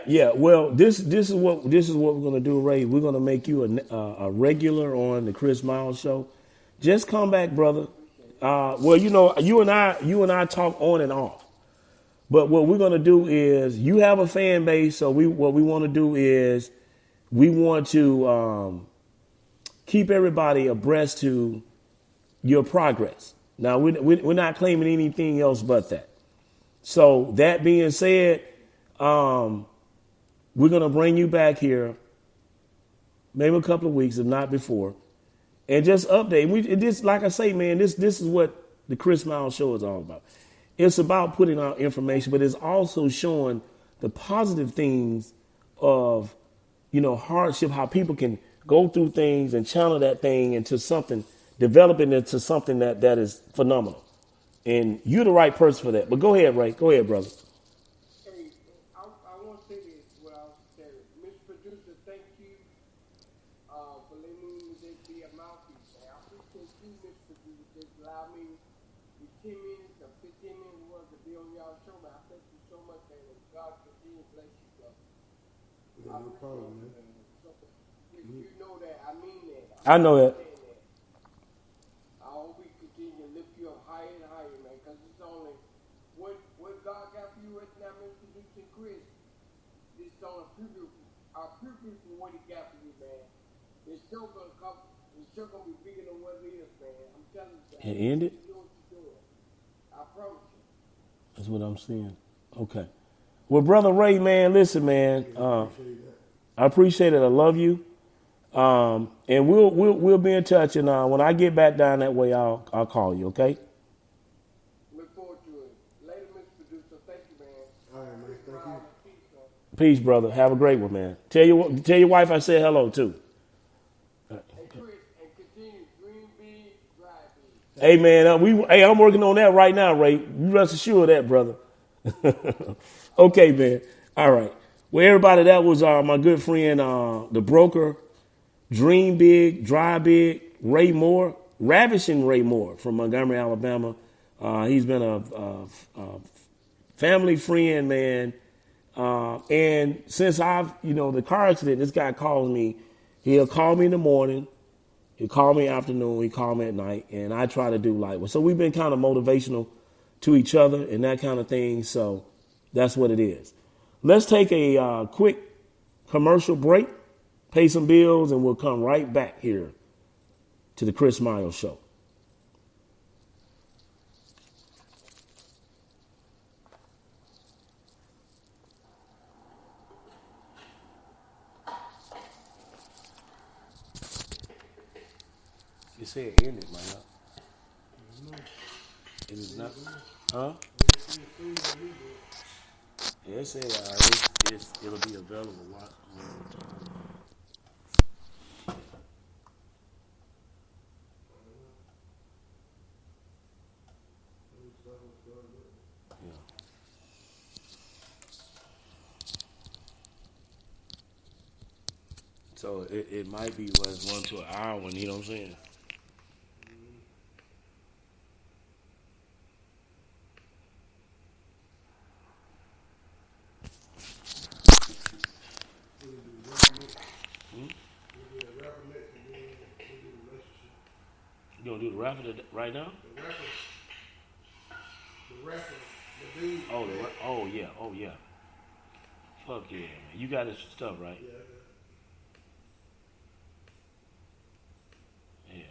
yeah. Well, this is what we're gonna do, Ray. We're gonna make you a regular on the Chris Miles show. Just come back, brother. Well, you and I talk on and off. But what we're gonna do is, you have a fan base, so what we want to do is we want to keep everybody abreast to your progress. Now we're not claiming anything else but that. So that being said, we're gonna bring you back here, maybe a couple of weeks, if not before, and just update. This, like I say, man, this is what the Chris Miles show is all about. It's about putting out information, but it's also showing the positive things of, hardship, how people can go through things and channel that thing into something, develop it into something that is phenomenal. And you're the right person for that. But go ahead, Ray. Go ahead, brother. Hey, I want to say this. What I was saying, Mr. Producer, thank you for letting me just be a mouthpiece. Man. I appreciate you, Mr. Producer, just allow me the 10 minutes or 15 minutes worth to be on y'all show. Man, I thank you so much, man. God continue to bless you, brother. Yeah, no problem, man. You know that. I mean that. I know that. I hope we continue to lift you up higher and higher, man, because it's only what God got for you right now, Mr. Producer Chris. This is only our preview for what he got for you, man. It's still gonna come. It's still gonna be bigger than what it is, man. I'm telling you. And end it? You know what you're doing. I promise you. That's what I'm saying. Okay. Well, brother Ray, man, listen, man. I appreciate it. I love you. And we'll be in touch. And when I get back down that way, I'll call you. Okay. Look forward to it. Later, Mr. Producer. Thank you, man. All right, man. Thank you. Peace, brother. Have a great one, man. Tell your wife I said hello too. And Chris, and continue dream big, drive big. Hey, man. I'm working on that right now, Ray. You rest assured of that, brother. Okay, man. All right. Well, everybody, that was my good friend, the broker, Dream Big, Drive Big, Ray Moore, Ravishing Ray Moore from Montgomery, Alabama. He's been a family friend, man. And since the car accident, this guy calls me. He'll call me in the morning. He'll call me afternoon. He'll call me at night. And I try to do likewise. So we've been kind of motivational to each other and that kind of thing. So that's what it is. Let's take a quick commercial break, pay some bills, and we'll come right back here to the Chris Miles Show. You said end it, man. It is not. Huh? Yeah, it said it'll be available. Watch. Yeah. So it might be let's run to an hour, and you know what I'm saying? We did a rapper next, and then we do the relationship. You gonna do the rapper right now? The rapper, the dude. Oh yeah, oh yeah. Fuck yeah, man. You got his stuff, right? Yeah. Yeah.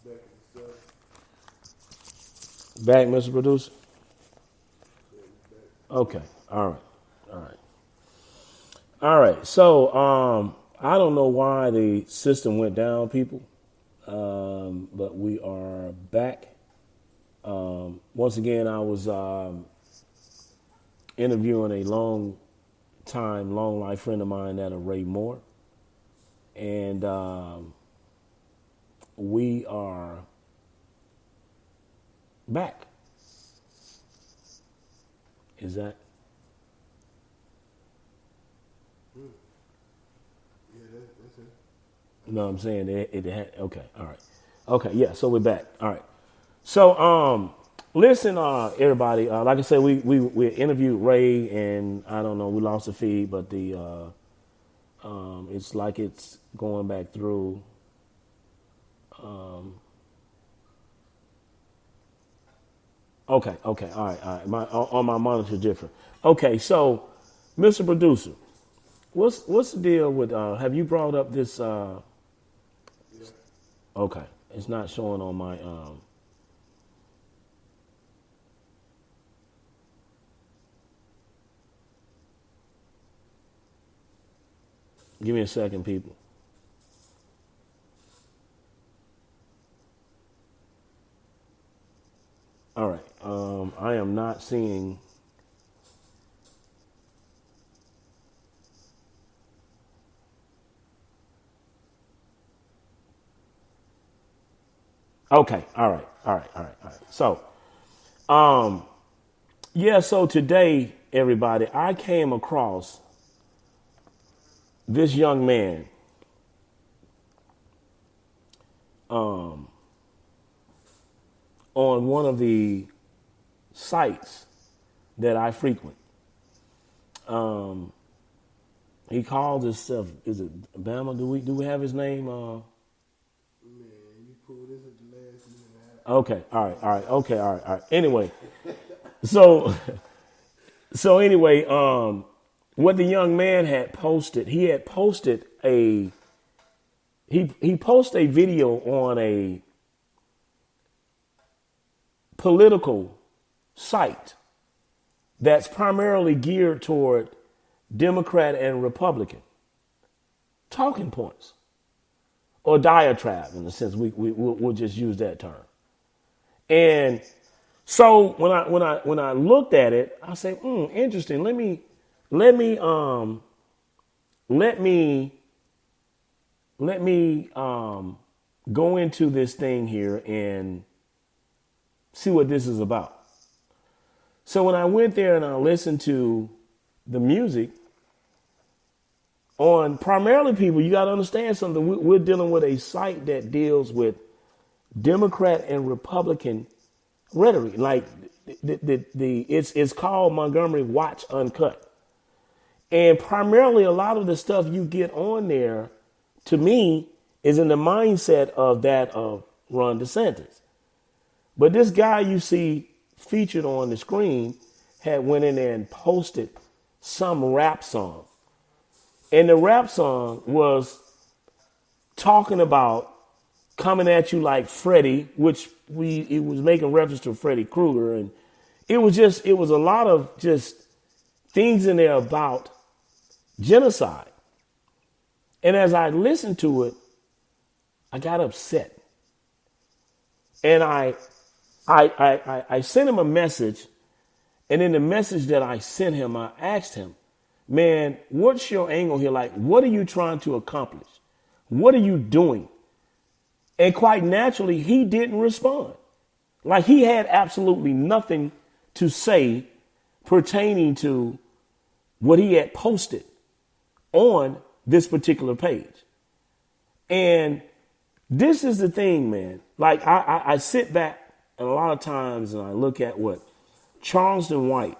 Back in the stuff. Back, Mr. Producer? Okay. All right. All right. All right. So I don't know why the system went down, people. But we are back. Once again, I was interviewing a long life friend of mine, that of Ray Moore. And we are back. Is that? Yeah, that's it. You know what I'm saying? It had, okay, all right. Okay, yeah, so we're back. All right. So listen, everybody, like I said, we interviewed Ray, and I don't know, we lost the feed, but the it's like it's going back through. Okay, all right. On my monitor different. Okay, so Mr. Producer, what's the deal with have you brought up this okay, it's not showing on my give me a second, people. All right. I am not seeing. Okay. All right. So, yeah. So today, everybody, I came across this young man. On one of the sites that I frequent. He calls himself, is it Bama? Do we have his name? Man, you pulled this at the last minute. Okay, all right. Anyway, so anyway, what the young man had posted, he posted a video on a political site that's primarily geared toward Democrat and Republican talking points, or diatribe, in a sense. We'll just use that term. And so when I looked at it, I said, interesting. Let me go into this thing here and see what this is about. So when I went there and I listened to the music on primarily, people, you got to understand something. We're dealing with a site that deals with Democrat and Republican rhetoric. Like it's called Montgomery Watch Uncut. And primarily a lot of the stuff you get on there, to me, is in the mindset of that of Ron DeSantis. But this guy you see featured on the screen had went in there and posted some rap song. And the rap song was talking about coming at you like Freddy, which it was making reference to Freddy Krueger. And it was a lot of just things in there about genocide. And as I listened to it, I got upset. And I sent him a message. And in the message that I sent him, I asked him, man, what's your angle here? Like, what are you trying to accomplish? What are you doing? And quite naturally, he didn't respond. Like, he had absolutely nothing to say pertaining to what he had posted on this particular page. And this is the thing, man. Like, I sit back and a lot of times and I look at what Charleston White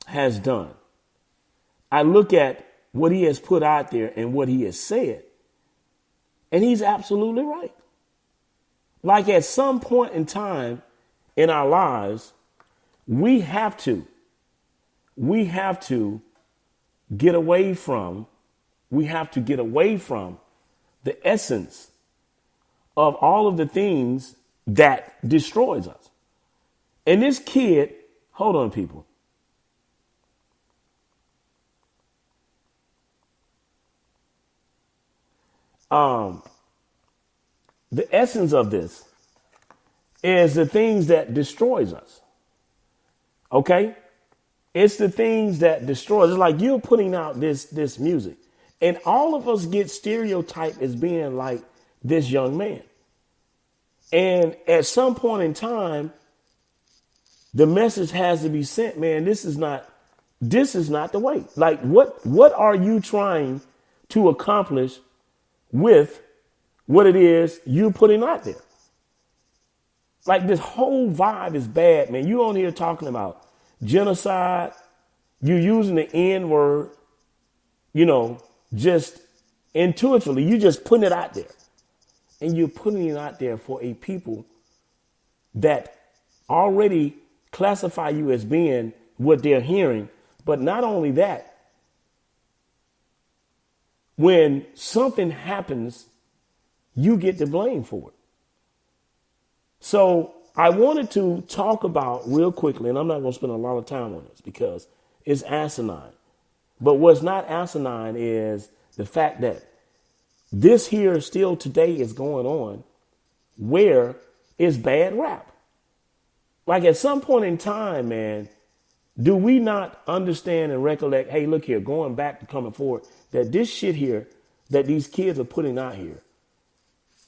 has done. I look at what he has put out there and what he has said, and he's absolutely right. Like, at some point in time in our lives, we have to get away from the essence of all of the things that destroys us. And this kid, hold on, people. The essence of this is the things that destroys us. Okay? It's the things that destroy us. It's like you're putting out this music, and all of us get stereotyped as being like this young man. And at some point in time, the message has to be sent, man, this is not the way. Like, what are you trying to accomplish with what it is you're putting out there? Like, this whole vibe is bad, man. You on here talking about genocide. You're using the N word, just intuitively. You just putting it out there. And you're putting it out there for a people that already classify you as being what they're hearing. But not only that, when something happens, you get the blame for it. So I wanted to talk about real quickly, and I'm not going to spend a lot of time on this because it's asinine. But what's not asinine is the fact that this here still today is going on where it's bad rap. Like, at some point in time, man, do we not understand and recollect, hey, look here, going back to coming forward, that this shit here that these kids are putting out here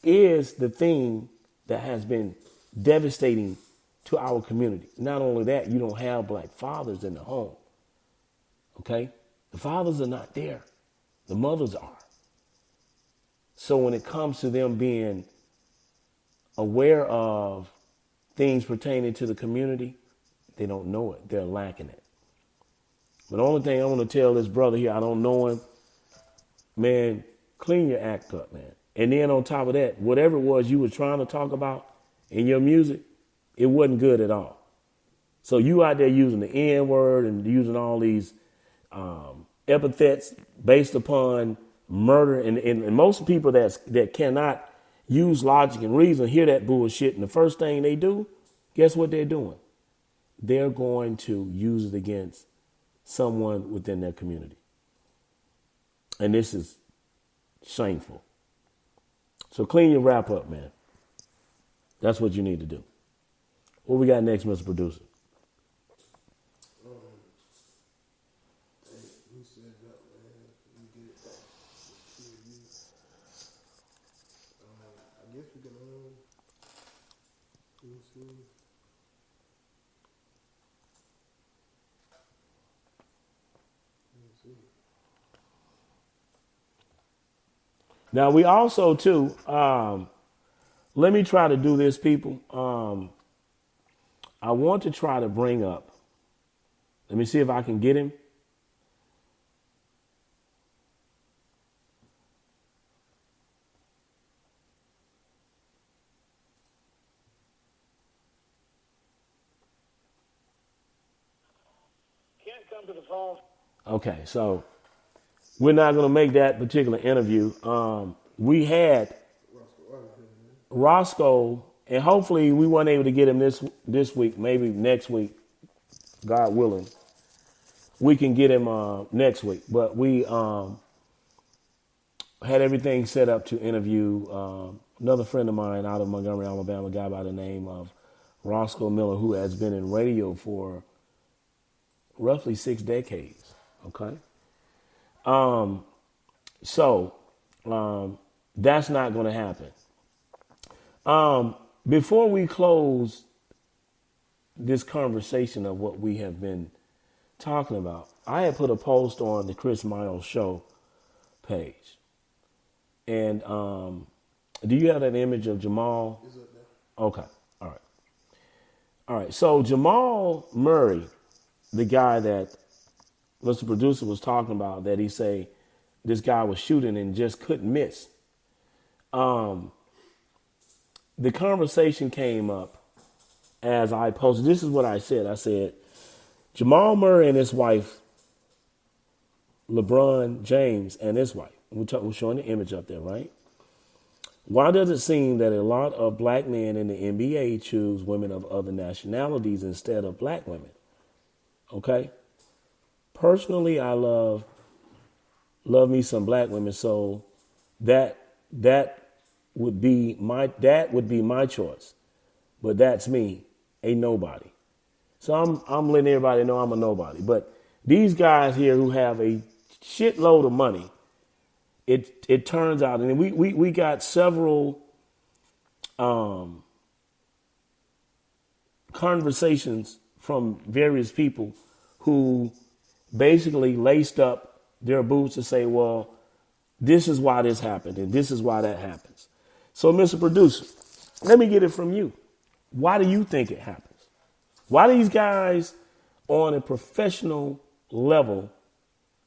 is the thing that has been devastating to our community. Not only that, you don't have black fathers in the home. Okay? The fathers are not there. The mothers are. So when it comes to them being aware of things pertaining to the community, they don't know it. They're lacking it. But the only thing I want to tell this brother here, I don't know him, man, clean your act up, man. And then on top of that, whatever it was you were trying to talk about in your music, it wasn't good at all. So you out there using the N word and using all these epithets based upon murder, and most people that cannot use logic and reason hear that bullshit, and the first thing they do, guess what they're doing? They're going to use it against someone within their community. And this is shameful. So clean your rap up, man. That's what you need to do. What we got next, Mr. Producer? We set it up, man. We get it. I guess we can let me see. Now, we also, too, let me try to do this, people. I want to try to bring up, let me see if I can get him. Can't come to the phone. Okay, so we're not going to make that particular interview. We had Roscoe, and hopefully we weren't able to get him this week, maybe next week, God willing. We can get him next week. But we had everything set up to interview another friend of mine out of Montgomery, Alabama, a guy by the name of Roscoe Miller, who has been in radio for roughly 6 decades. Okay. So that's not going to happen. Before we close this conversation of what we have been talking about, I had put a post on the Chris Miles Show page. And do you have that image of Jamal? It's up there. Okay. All right. So Jamal Murray, the guy that Mr. Producer was talking about, that he say this guy was shooting and just couldn't miss. The conversation came up as I posted. This is what I said. I said, Jamal Murray and his wife, LeBron James and his wife. We're showing the image up there, right? Why does it seem that a lot of black men in the NBA choose women of other nationalities instead of black women? Okay. Personally, I love me some black women, so that would be my choice. But that's me, a nobody. So I'm letting everybody know I'm a nobody. But these guys here who have a shitload of money, it turns out, and we got several conversations from various people who basically laced up their boots to say, well, this is why this happened and this is why that happens. So, Mr. Producer, let me get it from you. Why do you think it happens? Why these guys on a professional level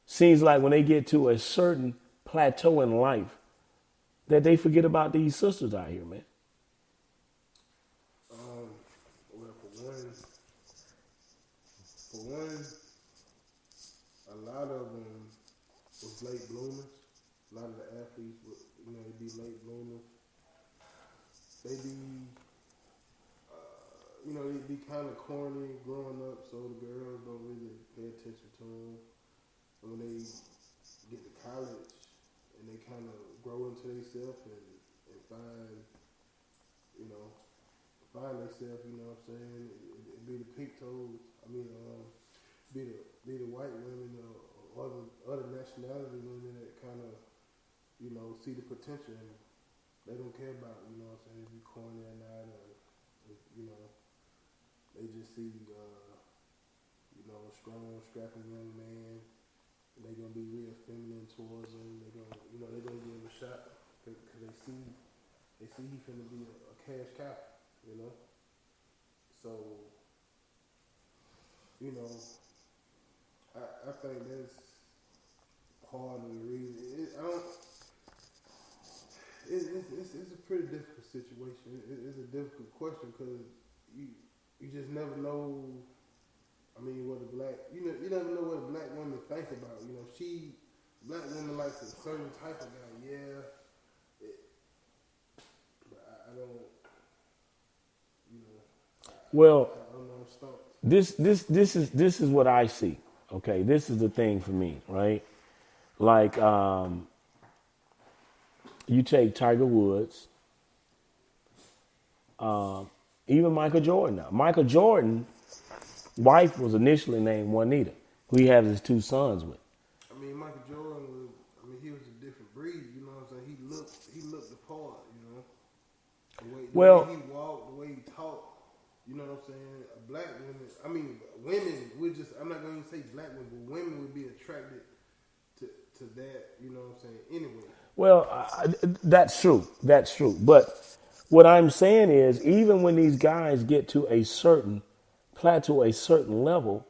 seems like when they get to a certain plateau in life that they forget about these sisters out here, man? Well, for one, a lot of them was late bloomers. A lot of the athletes, they be late bloomers. They be kind of corny growing up, so the girls don't really pay attention to them. And when they get to college and they kind of grow into themselves and find themselves, you know what I'm saying? It be the pink toes. Be the white women or other nationality women that kind of, see the potential in it. They don't care about, you know what I'm saying, if you corny or not, or, they just see, a strong, strapping young man. They're going to be real feminine towards him. They're going to give him a shot because they see he finna be a cash cow, So, I think that's part of the reason. It's a pretty difficult situation. It's a difficult question because you just never know. What a black you never know what a black woman think about. Black woman likes a certain type of guy. Yeah, but I don't. Well, I don't know. I'm stumped. This is what I see. Okay, this is the thing for me, right? Like, you take Tiger Woods, even Michael Jordan now. Michael Jordan's wife was initially named Juanita, who he has his 2 sons with. Michael Jordan was, he was a different breed, you know what I'm saying? He looked the part, The way he walked, the way he talked, you know what I'm saying? A black woman, women would just, I'm not going to say black women, but women would be attracted to that, you know what I'm saying, anyway. Well, that's true. That's true. But what I'm saying is, even when these guys get to a certain plateau, a certain level,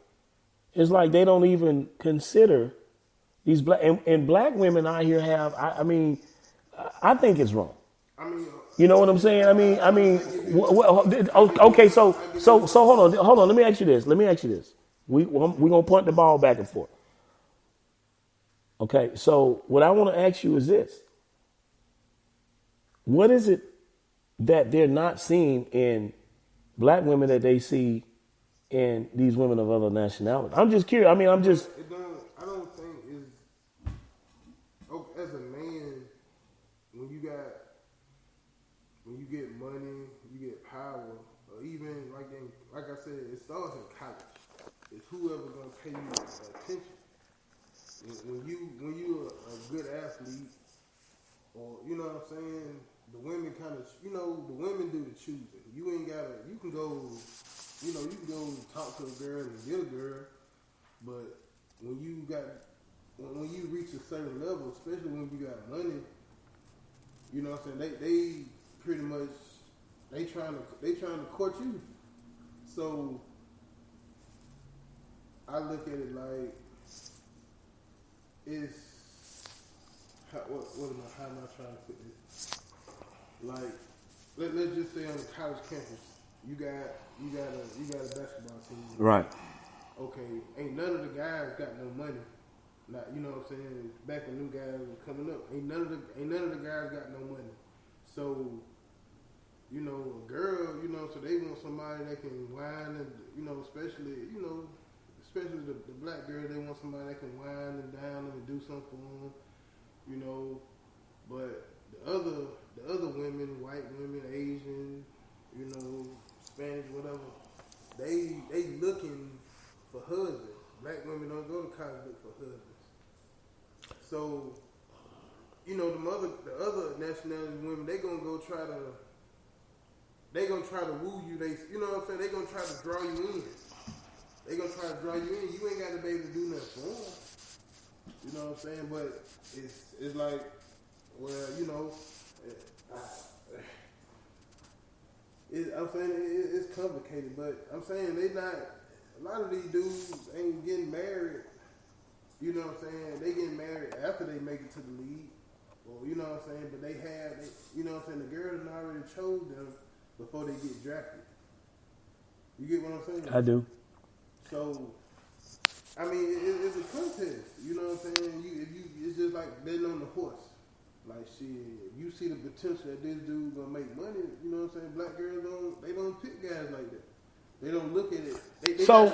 it's like they don't even consider these black and black women out here have. I think it's wrong. You know what I'm saying? Okay. So hold on. Let me ask you this. We're gonna punt the ball back and forth. Okay, so what I want to ask you is this. What is it that they're not seeing in black women that they see in these women of other nationalities? I'm just curious. I mean, I'm just. It don't. I don't think it's. Oh, as a man, when you get money, you get power, or even like I said, it starts in college. It's whoever gonna pay you attention. When you a good athlete, or you know what I'm saying, the women kind of, the women do the choosing. You ain't gotta. You can go talk to a girl and get a girl, but when you reach a certain level, especially when you got money, you know what I'm saying, they pretty much they trying to court you. So I look at it like it's how am I trying to put this? Like let's just say on the college campus, you got a basketball team. Right. Okay, ain't none of the guys got no money. Not, you know what I'm saying? Back when new guys were coming up, ain't none of the guys got no money. So, a girl, so they want somebody that can whine and, especially the black girl, they want somebody that can whine and down and do something for them, but the other women, white women, Asian, Spanish, whatever, they looking for husbands. Black women don't go to college look for husbands. So, the other nationality women, they gonna try to woo you. You know what I'm saying? They gonna try to draw you in. You ain't gotta be able to do nothing for them. You know what I'm saying? But it's like, well, I'm saying it's complicated, but I'm saying a lot of these dudes ain't getting married, you know what I'm saying? They getting married after they make it to the league, or you know what I'm saying? But you know what I'm saying? The girl done already chose them before they get drafted. You get what I'm saying? I do. So, I mean, it's a contest, you know what I'm saying? It's just like betting on the horse. Like, shit, you see the potential that this dude gonna make money, you know what I'm saying? Black girls don't pick guys like that. They don't look at it. So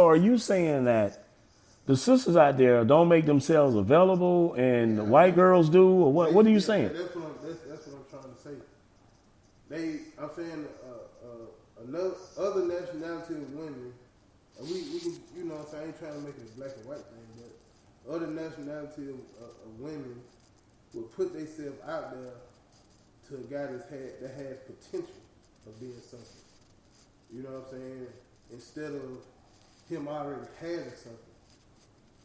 are you saying that the sisters out there don't make themselves available and the white girls do, or what are you saying? That's what I'm trying to say. I'm saying another other nationality of women, and we can, you know what I'm saying, I ain't trying to make it a black and white thing, but other nationality of women will put themselves out there to a guy that has potential of being something. You know what I'm saying? Instead of him already having something.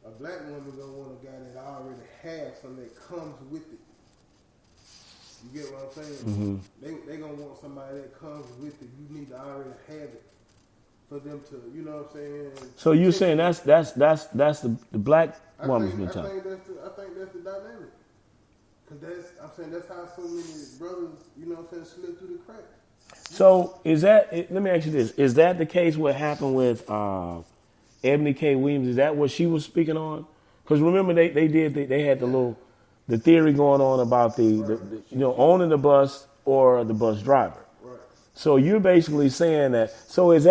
A black woman gonna want a guy that already has something that comes with it. You get what I'm saying? Mm-hmm. They gonna want somebody that comes with it. You need to already have it for them to, you know what I'm saying? So you're saying that's the black woman's mentality. I think that's the dynamic. Cause that's how so many brothers, you know what I'm saying, slip through the cracks. So let me ask you this. Is that the case what happened with Ebony K. Williams? Is that what she was speaking on? Because remember they had the theory going on about the owning the bus or the bus driver. Right. So you're basically saying that. So does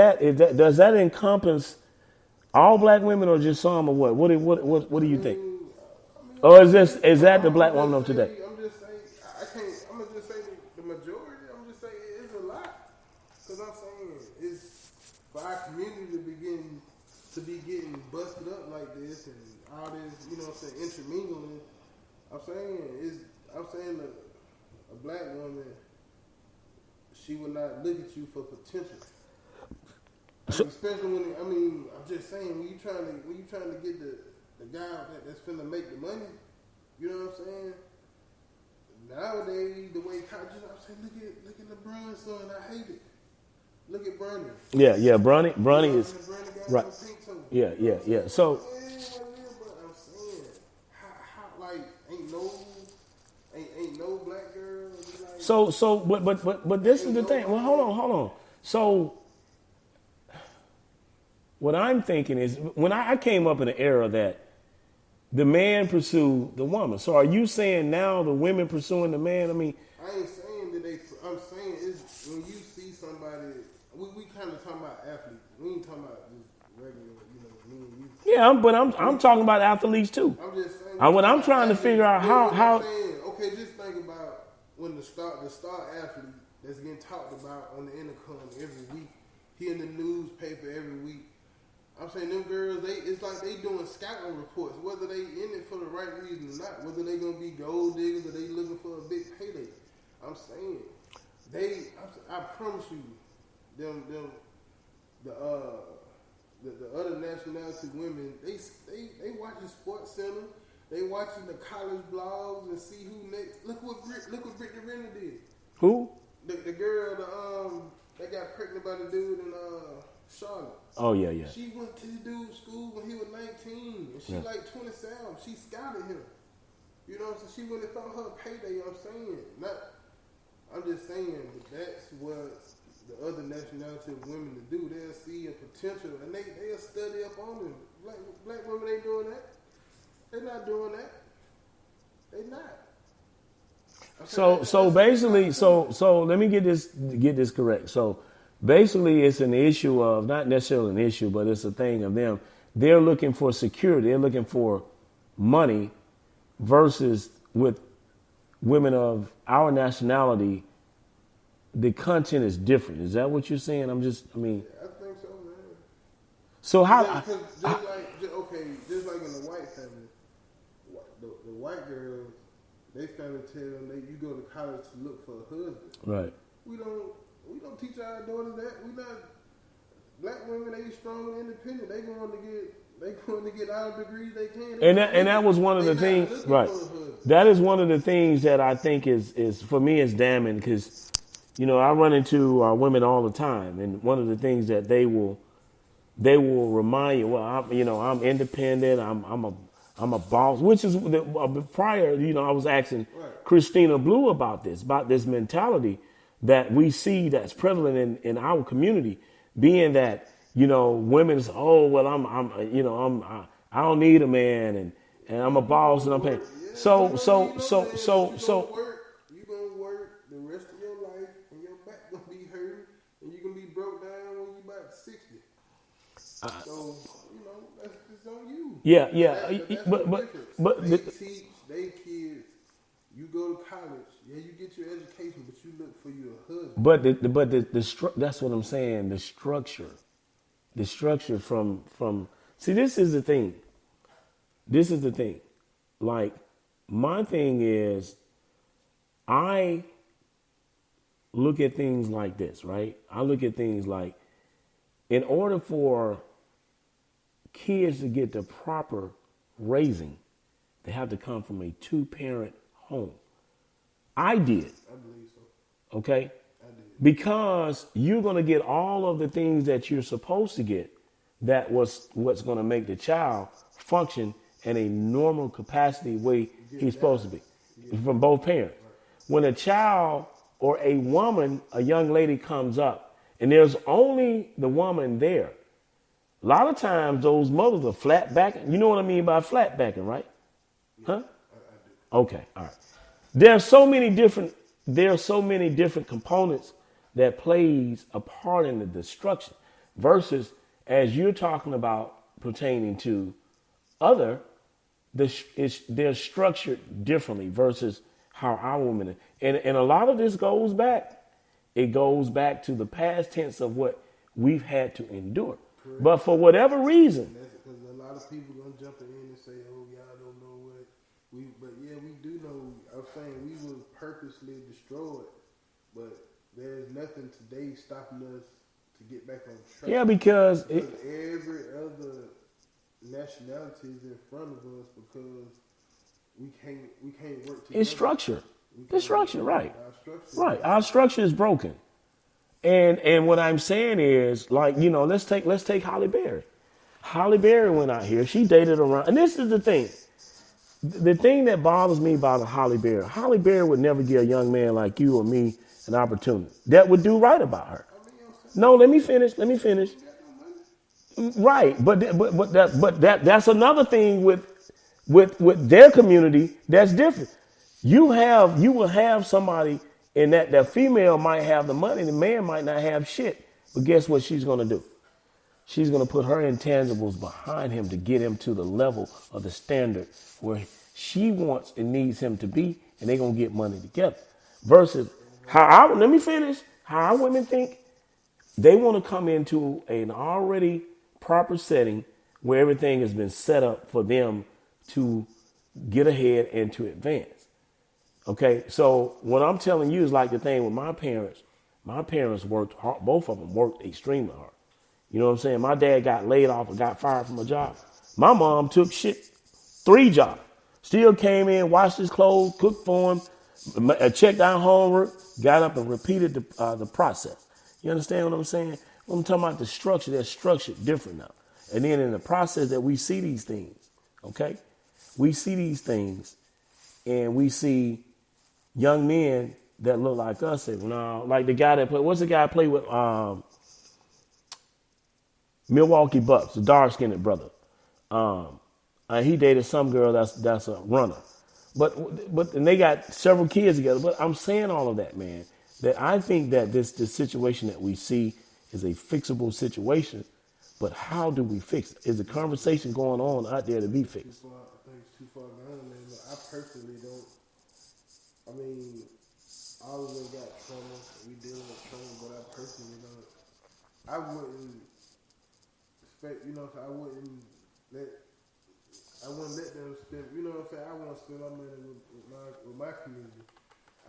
that encompass all black women or just some, or what? What do you think? Or is that the black woman of today? I'm just saying, I'm gonna just say the majority. I'm just saying it's a lot. Cause I'm saying it's for our community to be getting busted up like this and all this, you know what I'm saying, intermingling. I'm saying a black woman, she will not look at you for potential. Especially I'm just saying when you trying to get the guy that's finna make the money, you know what I'm saying? Nowadays, the way colleges, I'm saying, look at LeBron's son, I hate it. Look at Bronny. Yeah, Bronny is right. Yeah. So I'm saying, how like ain't no black girl. Like, but this is the thing. Well, hold on. So what I'm thinking is when I came up in an era that the man pursue the woman. So are you saying now the women pursuing the man? I mean, I ain't saying that they. I'm saying it's when you see somebody. We kind of talking about athletes. We ain't talking about just regular, me and you. yeah, but I'm talking about athletes too. I'm just saying. What I'm trying to figure out how. I'm saying, okay, just think about when the star athlete that's getting talked about on the intercom every week. He in the newspaper every week. I'm saying them girls, it's like they doing scouting reports, whether they in it for the right reason or not, whether they gonna be gold diggers or they looking for a big payday. I'm saying I promise you, the other nationality women, they watching Sports Center, they watching the college blogs and see who next. Look what Brittany Renner did. Who? The girl, that got pregnant by the dude in Charlotte. Oh yeah. She went to the dude's school when he was 19, and she like 27. She scouted him. You know what I'm saying? She went and found her payday. I'm just saying that that's what the other nationality of women to do. They'll see a potential, and they'll study up on them. Black women ain't doing that. They're not doing that. They not. So basically, so let me get this correct. So basically, it's an issue of not necessarily an issue, but it's a thing of them. They're looking for security. They're looking for money, versus with women of our nationality, the content is different. Is that what you're saying? I think so, man. So how? Just like in the white family, the white girls, they family tell them that you go to college to look for a husband. Right. We don't teach our daughters that. We not black women. They strong and independent. They going to get all the degrees they can. And that was one of the things. Right. That is one of the things that I think is for me is damning, because I run into women all the time, and one of the things that they will remind you, well, I'm independent. I'm a boss, which is prior. I was asking Christina Blue about this mentality that we see that's prevalent in our community, being that women say, oh well, I don't need a man, and I'm a boss and I'm paying. So. You gonna work the rest of your life, and your back gonna be hurting, and you gonna be broke down when you about 60. So that's just on you. Yeah. But they teach they kids. You go to college, you get your education, but you look for you a husband. That's what I'm saying. The structure from see, this is the thing. Like, my thing is, I look at things like this, right? I look at things like, in order for kids to get the proper raising, they have to come from a 2-parent home. I did. I believe so. Okay? I did. Because you're going to get all of the things that you're supposed to get, that was what's going to make the child function in a normal capacity way he's supposed to be, from both parents. When a child or a woman, a young lady comes up, and there's only the woman there, a lot of times those mothers are flat backing. You know what I mean by flat backing, right? Huh? Okay, all right. There are so many different components that plays a part in the destruction, versus, as you're talking about pertaining to other, they're structured differently versus how our women are. And a lot of this goes back to the past tense of what we've had to endure. Correct. But for whatever reason, because a lot of people gonna jump in and say, "Oh, y'all don't know what we," but yeah, we do know. I'm saying we were purposely destroyed, but there's nothing today stopping us to get back on track. Yeah, because every other nationality is in front of us, because we can't work together. It's structure. The structure, right? Our structure is broken. And what I'm saying is, like, let's take Halle Berry. Halle Berry went out here. She dated around, and this is the thing. The thing that bothers me about Halle Berry would never give a young man like you or me an opportunity that would do right about her. No, let me finish. Right, but that's another thing with With their community, that's different. You will have somebody in that female might have the money, the man might not have shit. But guess what she's gonna do? She's gonna put her intangibles behind him to get him to the level of the standard where she wants and needs him to be, and they're gonna get money together. Versus let me finish. How our women think, they want to come into an already proper setting where everything has been set up for them to get ahead and to advance. Okay, so what I'm telling you is like the thing with my parents. My parents worked hard. Both of them worked extremely hard. You know what I'm saying? My dad got laid off or got fired from a job. My mom took 3 jobs. Still came in, washed his clothes, cooked for him, checked out homework, got up and repeated the process. You understand what I'm saying? When I'm talking about the structure, they're structured different now. And then in the process that we see these things, okay? We see these things and we see young men that look like us. And no, like the guy that played, what's the guy that played with Milwaukee Bucks, the dark-skinned brother. He dated some girl that's a runner. And they got several kids together. But I'm saying all of that, man, that I think that this situation that we see is a fixable situation. But how do we fix it? Is the conversation going on out there to be fixed? I think it's too far gone, man. But I personally don't. I mean, all of them got trauma. We dealing with trauma, but I personally don't. I wouldn't expect, I wouldn't let them spend. You know what I'm saying? I want to spend my money with my community.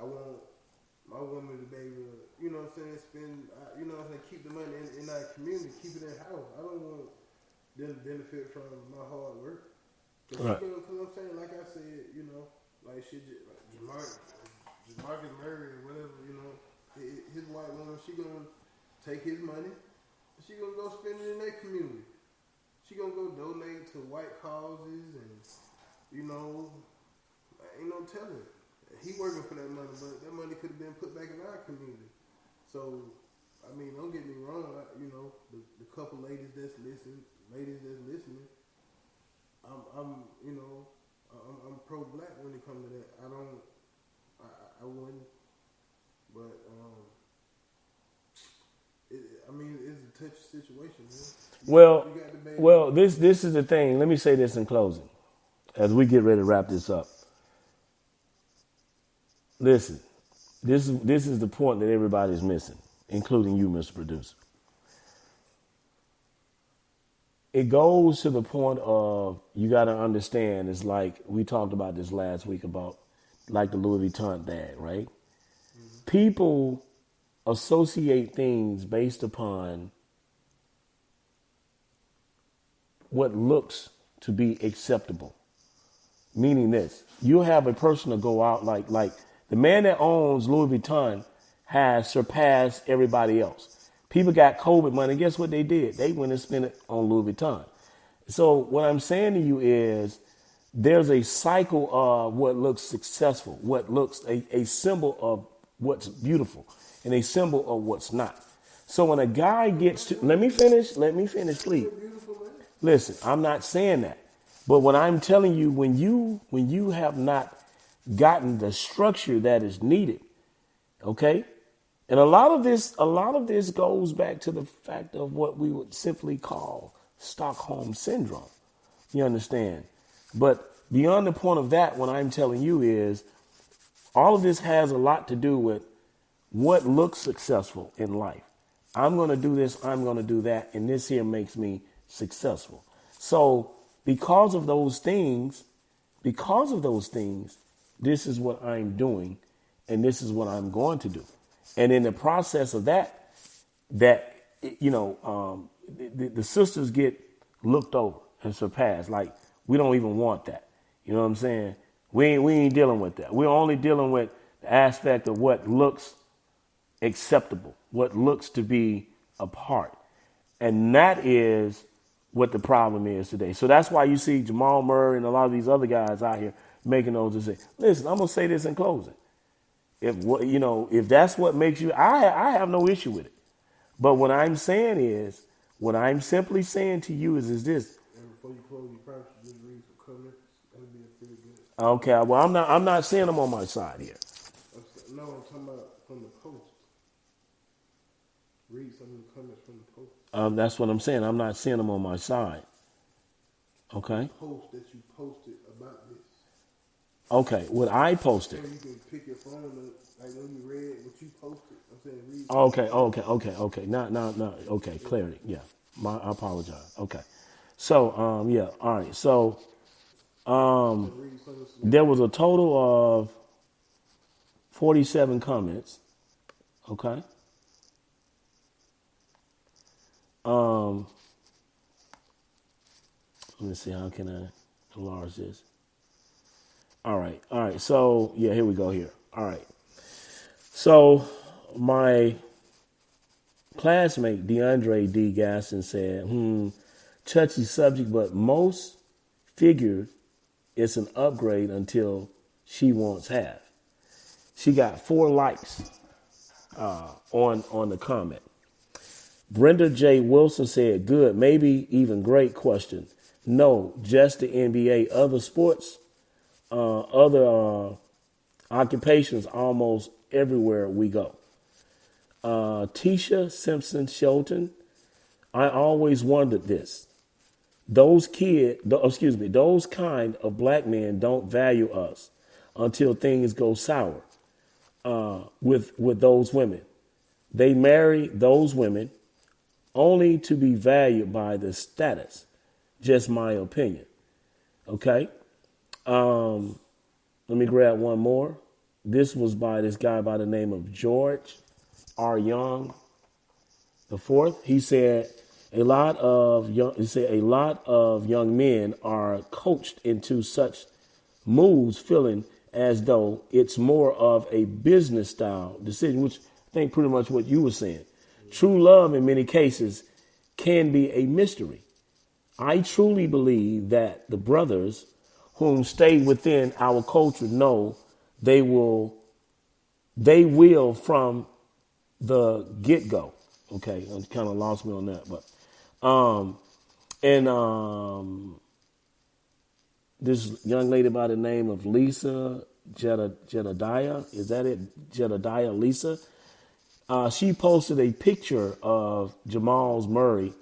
I want my woman to be able to, spend, keep the money in our community, keep it in house. I don't want them to benefit from my hard work. Because I'm saying, like I said, like shit, like Jamarcus Murray or whatever, his white woman, she gonna take his money, and she gonna go spend it in their community. She gonna go donate to white causes, and ain't no telling. He working for that money, but that money could have been put back in our community. So, I mean, don't get me wrong. The couple ladies that's listening, I'm pro-black when it comes to that. I wouldn't, but it's a touchy situation, man. Well, this is the thing. Let me say this in closing, as we get ready to wrap this up. Listen, this is the point that everybody's missing, including you, Mr. Producer. It goes to the point of, you got to understand, it's like we talked about this last week about like the Louis Vuitton bag, right? Mm-hmm. People associate things based upon what looks to be acceptable. Meaning this, you have a person to go out like the man that owns Louis Vuitton has surpassed everybody else. People got COVID money. Guess what they did? They went and spent it on Louis Vuitton. So what I'm saying to you is there's a cycle of what looks successful, what looks a symbol of what's beautiful and a symbol of what's not. So when a guy gets to, let me finish, please. Listen, I'm not saying that. But what I'm telling you, when you have not gotten the structure that is needed, okay? And a lot of this goes back to the fact of what we would simply call Stockholm syndrome. You understand? But beyond the point of that, what I'm telling you is all of this has a lot to do with what looks successful in life. I'm going to do this, I'm going to do that, and this here makes me successful. So because of those things, this is what I'm doing, and this is what I'm going to do. And in the process of that the sisters get looked over and surpassed. Like, we don't even want that. You know what I'm saying? We ain't dealing with that. We're only dealing with the aspect of what looks acceptable, what looks to be a part. And that is what the problem is today. So that's why you see Jamal Murray and a lot of these other guys out here making those decisions. Listen, I'm going to say this in closing. If that's what makes you, I have no issue with it. But what I'm simply saying to you is this. And before you close, you probably should just read some comments. That'll Okay, well, I'm not seeing them on my side here. No, I'm talking about from the post. Read some of the comments from the post. That's what I'm saying. I'm not seeing them on my side. Okay. Post that you posted about this. Okay. What I So posted. you can pick your phone up, like when you read what you posted. I'm saying read. Okay. Not. Okay. Clarity. Yeah. I apologize. Okay. So, yeah. All right. So, Read some of the there was a total of 47 comments. Okay. Let me see. How can I enlarge this? All right. So, yeah, here we go here. All right. So, my classmate, DeAndre D. Gasson, said, touchy subject, but most figured it's an upgrade until she wants half. She got 4 likes on the comment. Brenda J. Wilson said, good, maybe even great question. No, just the NBA. Other sports, other occupations, almost everywhere we go. Tisha Simpson Shelton, I always wondered this. Those kind of black men don't value us until things go sour with those women. They marry those women only to be valued by the status. Just my opinion. Okay. Let me grab one more. This was by this guy by the name of George R. Young the fourth. He said a lot of young men are coached into such moves, feeling as though it's more of a business style decision, which I think pretty much what you were saying. True love in many cases can be a mystery. I truly believe that the brothers whom stay within our culture know they will from the get-go. Okay, I kind of lost me on that, but this young lady by the name of Lisa Jedediah, is that it? Jedediah Lisa. She posted a picture of Jamal's Murray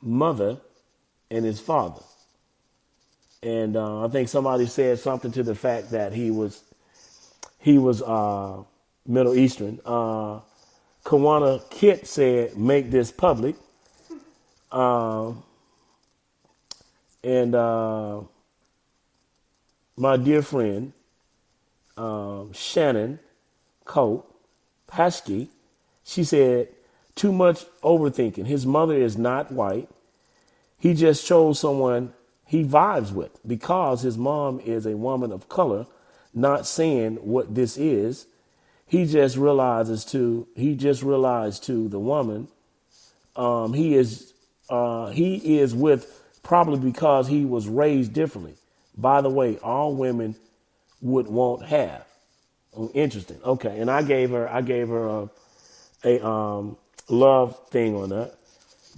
mother and his father. And I think somebody said something to the fact that he was Middle Eastern. Kawana Kit said, make this public. And my dear friend, Shannon Cope Paskey, she said, too much overthinking. His mother is not white. He just chose someone he vibes with because his mom is a woman of color, not saying what this is. He just realized to the woman he is with probably because he was raised differently. By the way, all women would want half. Oh, interesting. Okay, and I gave her a love thing on that.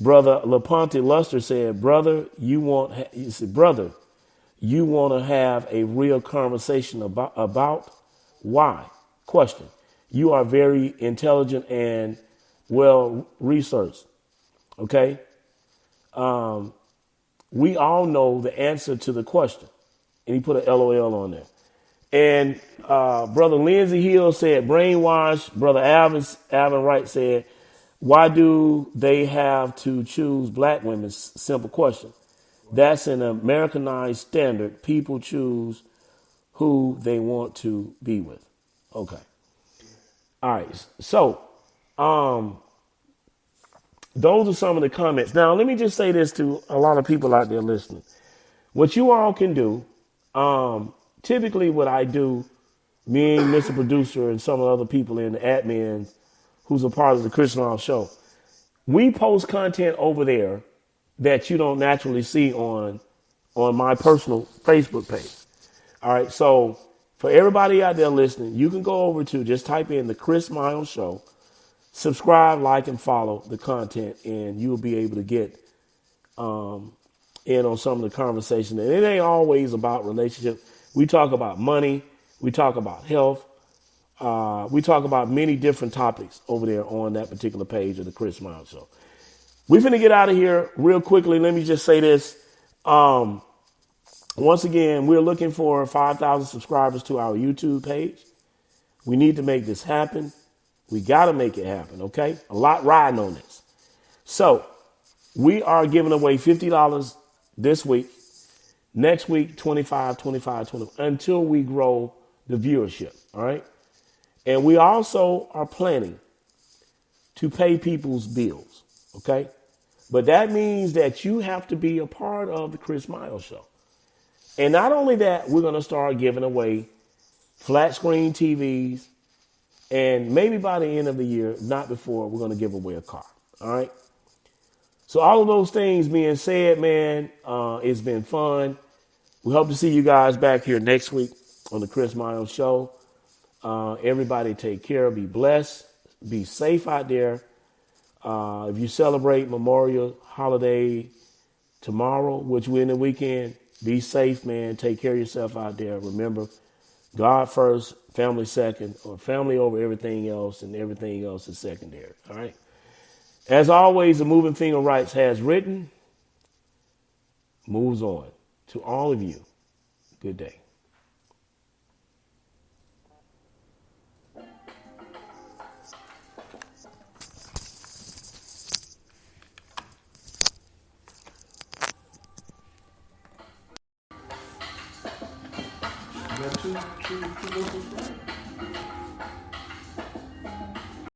Brother LaPonte Luster said, brother, you want to have a real conversation about why? Question. You are very intelligent and well researched. Okay. We all know the answer to the question. And he put an LOL on there. And Brother Lindsey Hill said, brainwash. Brother Alvin Wright said, why do they have to choose black women? Simple question. That's an Americanized standard. People choose who they want to be with. Okay. All right. So, those are some of the comments. Now, let me just say this to a lot of people out there listening. What you all can do, typically what I do, me and Mr. Producer and some of the other people in the admins who's a part of the Christian Oil Show, we post content over there that you don't naturally see on my personal Facebook page. All right. So for everybody out there listening, you can go over to just type in the Chris Miles Show, subscribe, like, and follow the content, and you'll be able to get in on some of the conversation. And it ain't always about relationship. We talk about money. We talk about health. We talk about many different topics over there on that particular page of the Chris Miles Show. We're finna get out of here real quickly. Let me just say this. Once again, we're looking for 5,000 subscribers to our YouTube page. We need to make this happen. We got to make it happen, okay? A lot riding on this. So we are giving away $50 this week. Next week, 25, 25, 20, until we grow the viewership, all right? And we also are planning to pay people's bills, okay? But that means that you have to be a part of the Chris Miles Show. And not only that, we're going to start giving away flat screen TVs. And maybe by the end of the year, not before, we're going to give away a car. All right. So all of those things being said, man, it's been fun. We hope to see you guys back here next week on the Chris Miles Show. Everybody take care. Be blessed. Be safe out there. If you celebrate Memorial Holiday tomorrow, which we're in the weekend, be safe, man. Take care of yourself out there. Remember, God first, family second, or family over everything else, and everything else is secondary. All right. As always, the Moving Finger Rights has written, moves on. To all of you, good day. You got two more subscribers.